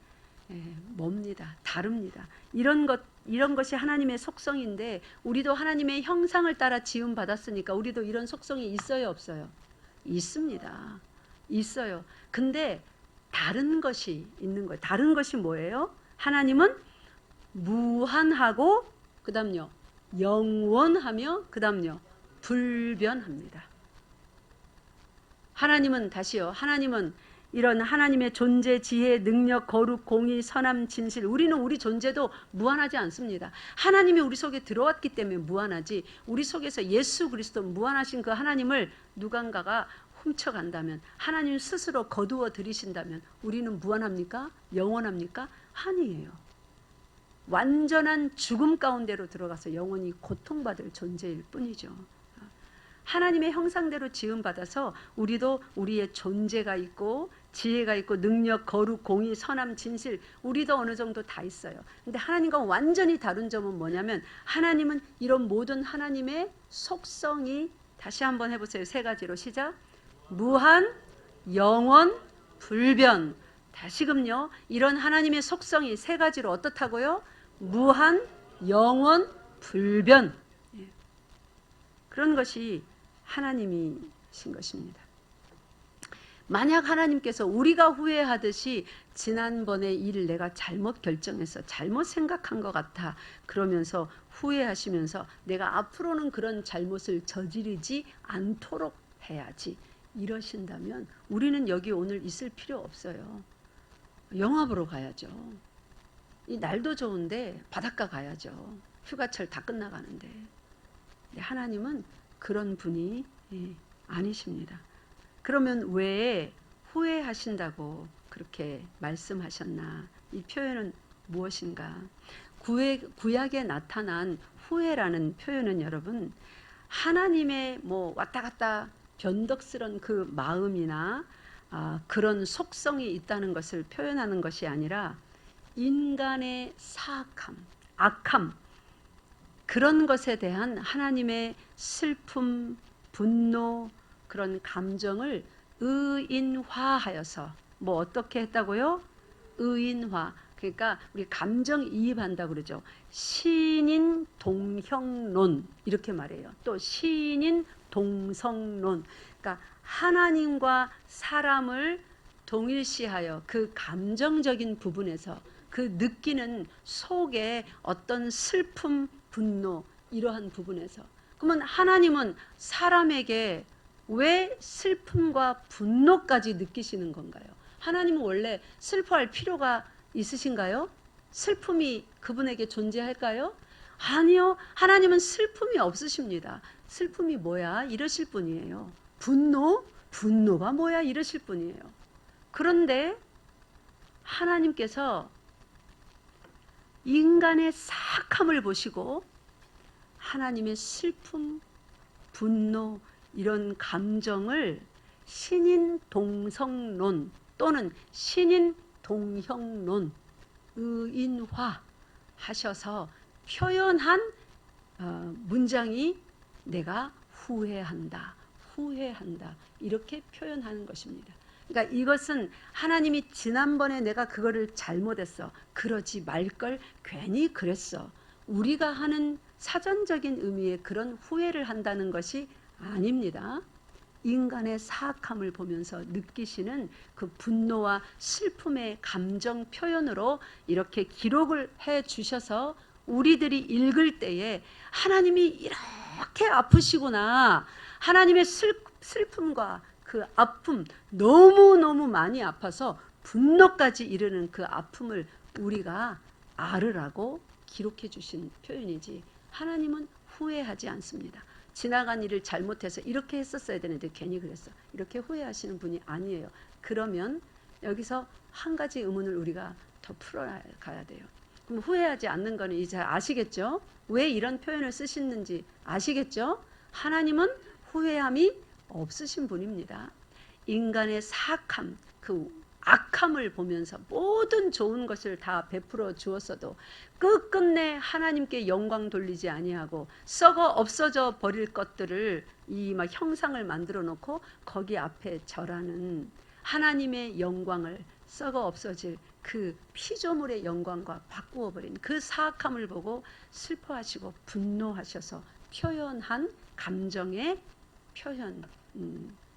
A: 멉니다. 다릅니다. 이런 것이 하나님의 속성인데 우리도 하나님의 형상을 따라 지음 받았으니까 우리도 이런 속성이 있어요, 없어요? 있습니다. 있어요. 근데 다른 것이 있는 거예요. 다른 것이 뭐예요? 하나님은 무한하고 그 다음요 영원하며 그 다음요 불변합니다. 하나님은 다시요. 하나님은 이런 하나님의 존재, 지혜, 능력, 거룩, 공의, 선함, 진실, 우리는 우리 존재도 무한하지 않습니다. 하나님이 우리 속에 들어왔기 때문에 무한하지, 우리 속에서 예수 그리스도 무한하신 그 하나님을 누군가가 훔쳐간다면, 하나님 스스로 거두어 들이신다면 우리는 무한합니까? 영원합니까? 아니에요. 완전한 죽음 가운데로 들어가서 영원히 고통받을 존재일 뿐이죠. 하나님의 형상대로 지음받아서 우리도 우리의 존재가 있고 지혜가 있고 능력, 거룩, 공의, 선함, 진실, 우리도 어느 정도 다 있어요. 근데 하나님과 완전히 다른 점은 뭐냐면, 하나님은 이런 모든 하나님의 속성이, 다시 한번 해보세요. 세 가지로 시작. 무한, 영원, 불변. 다시금요. 이런 하나님의 속성이 세 가지로 어떻다고요? 무한, 영원, 불변. 그런 것이 하나님이신 것입니다. 만약 하나님께서 우리가 후회하듯이 지난번에 일 내가 잘못 결정해서 잘못 생각한 것 같아 그러면서 후회하시면서 내가 앞으로는 그런 잘못을 저지르지 않도록 해야지 이러신다면 우리는 여기 오늘 있을 필요 없어요. 영화 보러 가야죠. 이 날도 좋은데 바닷가 가야죠. 휴가철 다 끝나가는데. 하나님은 그런 분이 아니십니다. 그러면 왜 후회하신다고 그렇게 말씀하셨나? 이 표현은 무엇인가? 구약에 나타난 후회라는 표현은 여러분, 하나님의 뭐 왔다 갔다 변덕스런 그 마음이나 그런 속성이 있다는 것을 표현하는 것이 아니라 인간의 사악함, 악함, 그런 것에 대한 하나님의 슬픔, 분노, 그런 감정을 의인화하여서, 뭐 어떻게 했다고요? 의인화. 그러니까 우리 감정이입한다고 그러죠. 신인 동형론 이렇게 말해요. 또 신인 동성론. 그러니까 하나님과 사람을 동일시하여 그 감정적인 부분에서 그 느끼는 속에 어떤 슬픔, 분노, 이러한 부분에서, 그러면 하나님은 사람에게 왜 슬픔과 분노까지 느끼시는 건가요? 하나님은 원래 슬퍼할 필요가 있으신가요? 슬픔이 그분에게 존재할까요? 아니요. 하나님은 슬픔이 없으십니다. 슬픔이 뭐야? 이러실 분이에요. 분노가 뭐야? 이러실 분이에요. 그런데 하나님께서 인간의 사악함을 보시고 하나님의 슬픔, 분노, 이런 감정을 신인 동성론 또는 신인 동형론, 의인화 하셔서 표현한 문장이 내가 후회한다, 이렇게 표현하는 것입니다. 그러니까 이것은 하나님이 지난번에 내가 그거를 잘못했어, 그러지 말걸, 괜히 그랬어, 우리가 하는 사전적인 의미의 그런 후회를 한다는 것이 아닙니다. 인간의 사악함을 보면서 느끼시는 그 분노와 슬픔의 감정 표현으로 이렇게 기록을 해 주셔서 우리들이 읽을 때에 하나님이 이렇게 아프시구나, 하나님의 슬픔과 그 아픔, 너무너무 많이 아파서 분노까지 이르는 그 아픔을 우리가 알으라고 기록해 주신 표현이지, 하나님은 후회하지 않습니다. 지나간 일을 잘못해서 이렇게 했었어야 되는데 괜히 그랬어, 이렇게 후회하시는 분이 아니에요. 그러면 여기서 한 가지 의문을 우리가 더 풀어가야 돼요. 그럼 후회하지 않는 거는 이제 아시겠죠? 왜 이런 표현을 쓰시는지 아시겠죠? 하나님은 후회함이 없으신 분입니다. 인간의 사악함, 그 악함을 보면서 모든 좋은 것을 다 베풀어 주었어도 끝끝내 하나님께 영광 돌리지 아니하고 썩어 없어져 버릴 것들을 이 막 형상을 만들어 놓고 거기 앞에 절하는 하나님의 영광을 썩어 없어질 그 피조물의 영광과 바꾸어 버린 그 사악함을 보고 슬퍼하시고 분노하셔서 표현한 감정의 표현,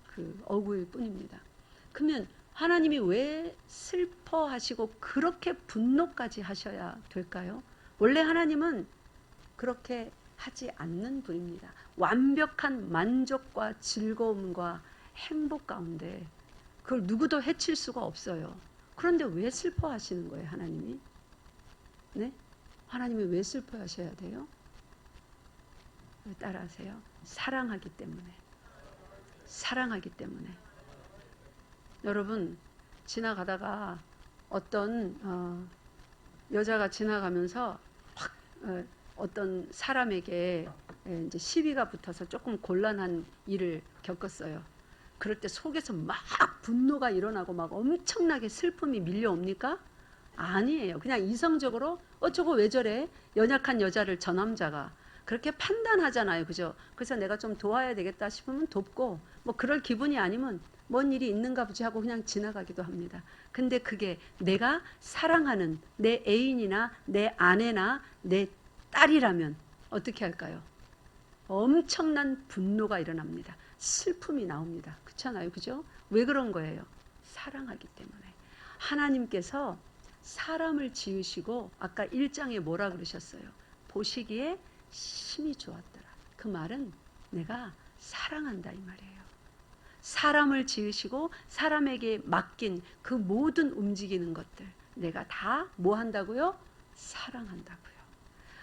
A: 그 어구일 뿐입니다. 그러면 하나님이 왜 슬퍼하시고 그렇게 분노까지 하셔야 될까요? 원래 하나님은 그렇게 하지 않는 분입니다. 완벽한 만족과 즐거움과 행복 가운데 그걸 누구도 해칠 수가 없어요. 그런데 왜 슬퍼하시는 거예요, 하나님이? 네? 하나님이 왜 슬퍼하셔야 돼요? 따라하세요. 사랑하기 때문에. 사랑하기 때문에. 여러분, 지나가다가 어떤 여자가 지나가면서 확 어떤 사람에게 이제 시비가 붙어서 조금 곤란한 일을 겪었어요. 그럴 때 속에서 막 분노가 일어나고 막 엄청나게 슬픔이 밀려옵니까? 아니에요. 그냥 이성적으로 저거 왜 저래? 연약한 여자를 저 남자가 그렇게 판단하잖아요. 그죠? 그래서 내가 좀 도와야 되겠다 싶으면 돕고 뭐 그럴 기분이 아니면 뭔 일이 있는가 보지 하고 그냥 지나가기도 합니다. 근데 그게 내가 사랑하는 내 애인이나 내 아내나 내 딸이라면 어떻게 할까요? 엄청난 분노가 일어납니다. 슬픔이 나옵니다. 그렇잖아요. 그죠? 왜 그런 거예요? 사랑하기 때문에. 하나님께서 사람을 지으시고 아까 1장에 뭐라 그러셨어요? 보시기에 심히 좋았더라. 그 말은 내가 사랑한다 이 말이에요. 사람을 지으시고 사람에게 맡긴 그 모든 움직이는 것들 내가 다 뭐 한다고요? 사랑한다고요.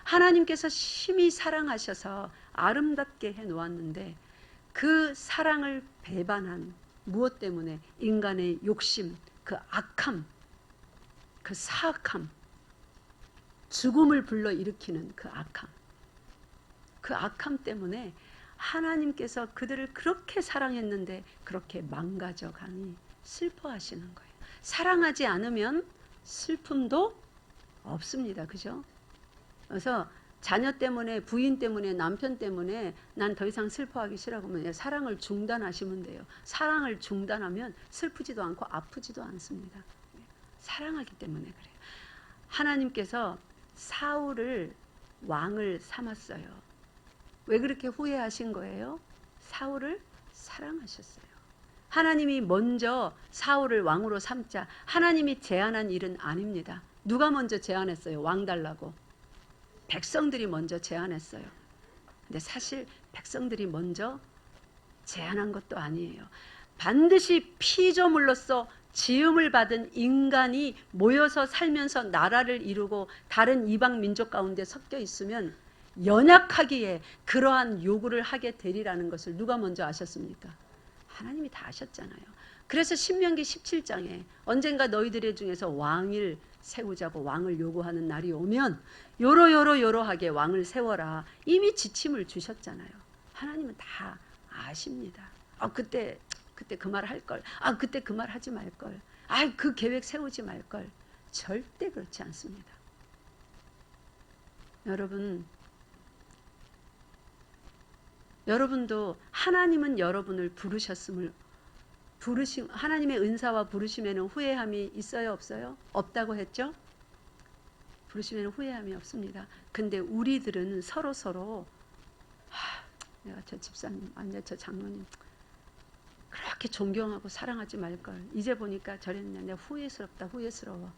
A: 하나님께서 심히 사랑하셔서 아름답게 해놓았는데 그 사랑을 배반한 무엇 때문에? 인간의 욕심, 그 악함, 그 사악함, 죽음을 불러일으키는 그 악함. 그 악함 때문에 하나님께서 그들을 그렇게 사랑했는데 그렇게 망가져가니 슬퍼하시는 거예요. 사랑하지 않으면 슬픔도 없습니다. 그죠? 그래서 자녀 때문에, 부인 때문에, 남편 때문에 난 더 이상 슬퍼하기 싫다고 하면 사랑을 중단하시면 돼요. 사랑을 중단하면 슬프지도 않고 아프지도 않습니다. 사랑하기 때문에 그래요. 하나님께서 사울을 왕을 삼았어요. 왜 그렇게 후회하신 거예요? 사울을 사랑하셨어요. 하나님이 먼저 사울을 왕으로 삼자. 하나님이 제안한 일은 아닙니다. 누가 먼저 제안했어요? 왕 달라고. 백성들이 먼저 제안했어요. 근데 사실 백성들이 먼저 제안한 것도 아니에요. 반드시 피조물로서 지음을 받은 인간이 모여서 살면서 나라를 이루고 다른 이방 민족 가운데 섞여 있으면 연약하기에 그러한 요구를 하게 되리라는 것을 누가 먼저 아셨습니까? 하나님이 다 아셨잖아요. 그래서 신명기 17장에 언젠가 너희들 중에서 왕을 세우자고 왕을 요구하는 날이 오면 요러하게 왕을 세워라. 이미 지침을 주셨잖아요. 하나님은 다 아십니다. 그때 그 말 할 걸. 그때 그 말 하지 말 걸. 그 계획 세우지 말 걸. 절대 그렇지 않습니다. 여러분도 하나님은 여러분을 하나님의 은사와 부르심에는 후회함이 있어요, 없어요? 없다고 했죠? 부르심에는 후회함이 없습니다. 근데 우리들은 서로 내가 저 집사님, 아니 저 장로님 그렇게 존경하고 사랑하지 말걸. 이제 보니까 저랬네. 내가 후회스러워.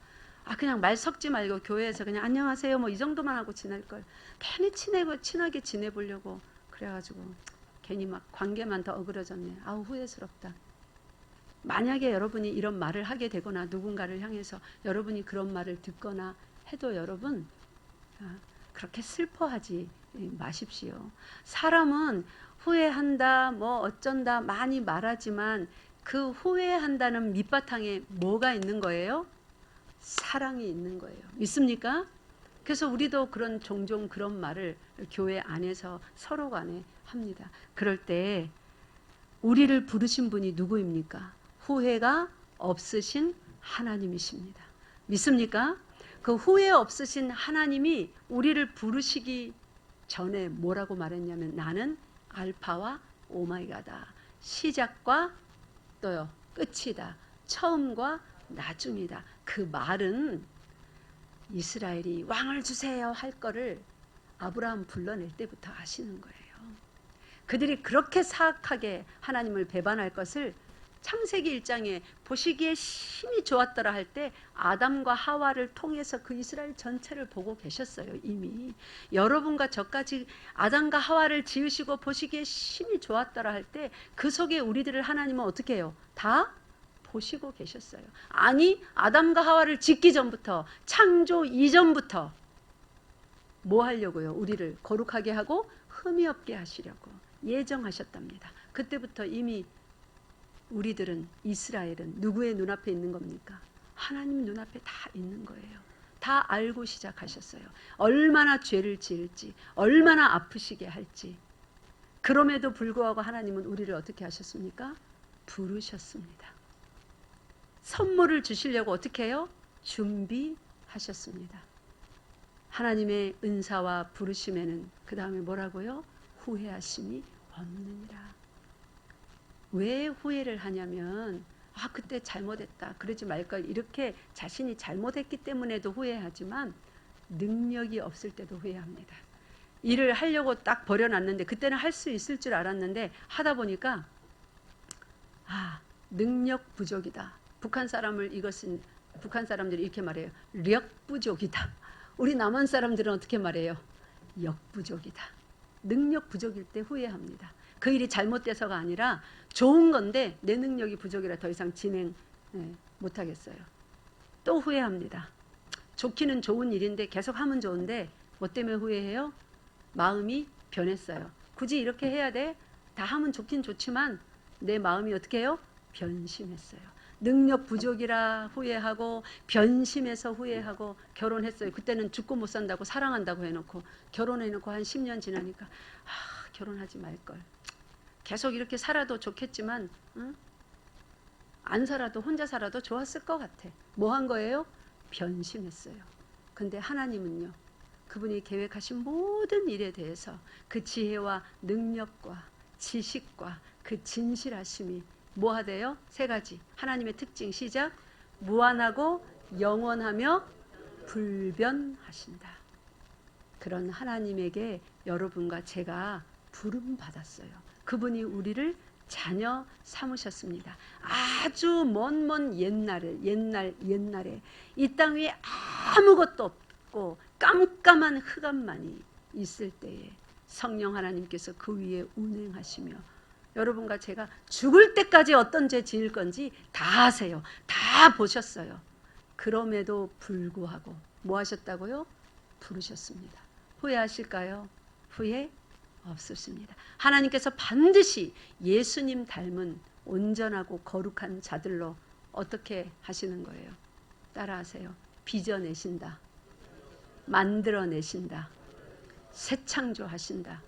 A: 그냥 말 섞지 말고 교회에서 그냥 안녕하세요 뭐 이 정도만 하고 지낼 걸. 괜히 친하게 지내보려고 그래가지고 괜히 막 관계만 더 어그러졌네. 후회스럽다. 만약에 여러분이 이런 말을 하게 되거나 누군가를 향해서 여러분이 그런 말을 듣거나 해도 여러분 그렇게 슬퍼하지 마십시오. 사람은 후회한다 뭐 어쩐다 많이 말하지만 그 후회한다는 밑바탕에 뭐가 있는 거예요? 사랑이 있는 거예요. 믿습니까? 그래서 우리도 종종 그런 말을 교회 안에서 서로 간에 합니다. 그럴 때 우리를 부르신 분이 누구입니까? 후회가 없으신 하나님이십니다. 믿습니까? 그 후회 없으신 하나님이 우리를 부르시기 전에 뭐라고 말했냐면 나는 알파와 오마이가다. 시작과 또요 끝이다. 처음과 나중이다. 그 말은 이스라엘이 왕을 주세요 할 거를 아브라함 불러낼 때부터 아시는 거예요. 그들이 그렇게 사악하게 하나님을 배반할 것을 창세기 1장에 보시기에 심히 좋았더라 할 때 아담과 하와를 통해서 그 이스라엘 전체를 보고 계셨어요. 이미 여러분과 저까지 아담과 하와를 지으시고 보시기에 심히 좋았더라 할 때 그 속에 우리들을 하나님은 어떻게 해요? 다 보시고 계셨어요. 아니 아담과 하와를 짓기 전부터 창조 이전부터 뭐 하려고요? 우리를 거룩하게 하고 흠이 없게 하시려고 예정하셨답니다. 그때부터 이미 우리들은 이스라엘은 누구의 눈앞에 있는 겁니까? 하나님 눈앞에 다 있는 거예요. 다 알고 시작하셨어요. 얼마나 죄를 지을지, 얼마나 아프시게 할지. 그럼에도 불구하고 하나님은 우리를 어떻게 하셨습니까? 부르셨습니다. 선물을 주시려고 어떻게 해요? 준비하셨습니다. 하나님의 은사와 부르심에는 그 다음에 뭐라고요? 후회하심이 없느니라. 왜 후회를 하냐면 그때 잘못했다 그러지 말걸 이렇게 자신이 잘못했기 때문에도 후회하지만 능력이 없을 때도 후회합니다. 일을 하려고 딱 버려놨는데 그때는 할 수 있을 줄 알았는데 하다 보니까 능력 부족이다. 북한 사람들이 이렇게 말해요. 력 부족이다. 우리 남한 사람들은 어떻게 말해요? 역 부족이다. 능력 부족일 때 후회합니다. 그 일이 잘못돼서가 아니라 좋은 건데 내 능력이 부족이라 더 이상 진행 못하겠어요. 또 후회합니다. 좋기는 좋은 일인데 계속 하면 좋은데 뭐 때문에 후회해요? 마음이 변했어요. 굳이 이렇게 해야 돼? 다 하면 좋긴 좋지만 내 마음이 어떻게 해요? 변심했어요. 능력 부족이라 후회하고 변심해서 후회하고 결혼했어요. 그때는 죽고 못 산다고 사랑한다고 해놓고 결혼해놓고 한 10년 지나니까 결혼하지 말걸. 계속 이렇게 살아도 좋겠지만 안 살아도 혼자 살아도 좋았을 것 같아. 뭐 한 거예요? 변심했어요. 근데 하나님은요. 그분이 계획하신 모든 일에 대해서 그 지혜와 능력과 지식과 그 진실하심이 뭐 하대요? 3가지. 하나님의 특징 시작. 무한하고 영원하며 불변하신다. 그런 하나님에게 여러분과 제가 부름 받았어요. 그분이 우리를 자녀 삼으셨습니다. 아주 먼 옛날에 이 땅 위에 아무것도 없고 깜깜한 흑암만이 있을 때에 성령 하나님께서 그 위에 운행하시며 여러분과 제가 죽을 때까지 어떤 죄 지을 건지 다 아세요. 다 보셨어요. 그럼에도 불구하고 뭐 하셨다고요? 부르셨습니다. 후회하실까요? 후회 없으십니다. 하나님께서 반드시 예수님 닮은 온전하고 거룩한 자들로 어떻게 하시는 거예요? 따라하세요. 빚어내신다. 만들어내신다. 새 창조하신다.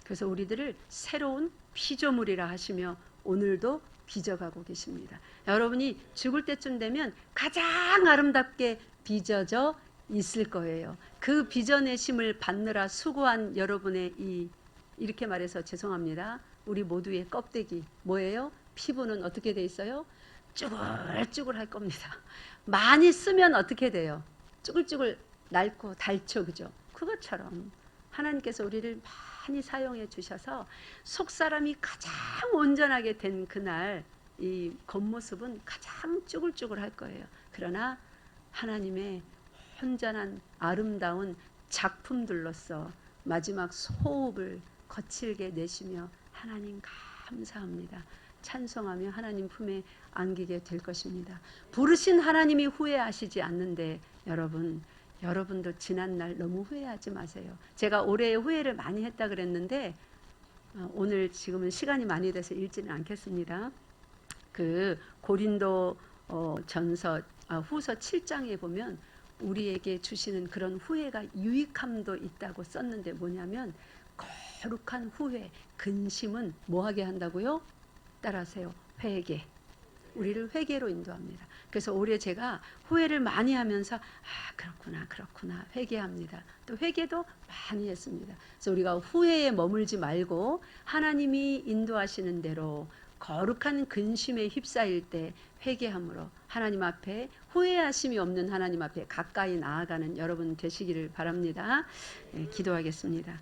A: 그래서 우리들을 새로운 피조물이라 하시며 오늘도 빚어가고 계십니다. 여러분이 죽을 때쯤 되면 가장 아름답게 빚어져 있을 거예요. 그 빚어내심을 받느라 수고한 여러분의 이렇게 말해서 죄송합니다. 우리 모두의 껍데기 뭐예요? 피부는 어떻게 돼 있어요? 쭈글쭈글 할 겁니다. 많이 쓰면 어떻게 돼요? 쭈글쭈글 낡고 닳죠. 그죠? 그것처럼 하나님께서 우리를 많이 사용해 주셔서 속사람이 가장 온전하게 된 그날 이 겉모습은 가장 쭈글쭈글 할 거예요. 그러나 하나님의 혼전한 아름다운 작품들로서 마지막 호흡을 거칠게 내쉬며 하나님 감사합니다. 찬송하며 하나님 품에 안기게 될 것입니다. 부르신 하나님이 후회하시지 않는데 여러분도 지난날 너무 후회하지 마세요. 제가 올해 후회를 많이 했다 그랬는데 오늘 지금은 시간이 많이 돼서 읽지는 않겠습니다. 그 고린도 후서 7장에 보면 우리에게 주시는 그런 후회가 유익함도 있다고 썼는데 뭐냐면 거룩한 후회, 근심은 뭐하게 한다고요? 따라하세요. 회개. 우리를 회개로 인도합니다. 그래서 올해 제가 후회를 많이 하면서 그렇구나 회개합니다. 또 회개도 많이 했습니다. 그래서 우리가 후회에 머물지 말고 하나님이 인도하시는 대로 거룩한 근심에 휩싸일 때 회개함으로 하나님 앞에 후회하심이 없는 하나님 앞에 가까이 나아가는 여러분 되시기를 바랍니다. 기도하겠습니다.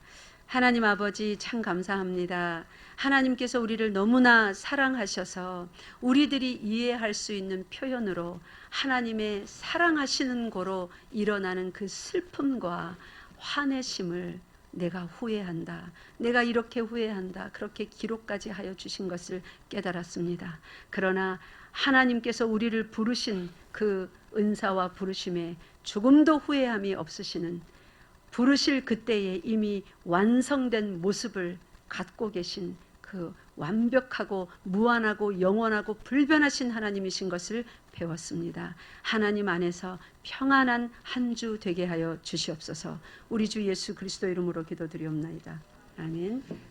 A: 하나님 아버지 참 감사합니다. 하나님께서 우리를 너무나 사랑하셔서 우리들이 이해할 수 있는 표현으로 하나님의 사랑하시는 거로 일어나는 그 슬픔과 화내심을 내가 후회한다. 내가 이렇게 후회한다. 그렇게 기록까지 하여 주신 것을 깨달았습니다. 그러나 하나님께서 우리를 부르신 그 은사와 부르심에 조금도 후회함이 없으시는, 부르실 그때에 이미 완성된 모습을 갖고 계신 그 완벽하고 무한하고 영원하고 불변하신 하나님이신 것을 배웠습니다. 하나님 안에서 평안한 한 주 되게 하여 주시옵소서. 우리 주 예수 그리스도 이름으로 기도드리옵나이다. 아멘.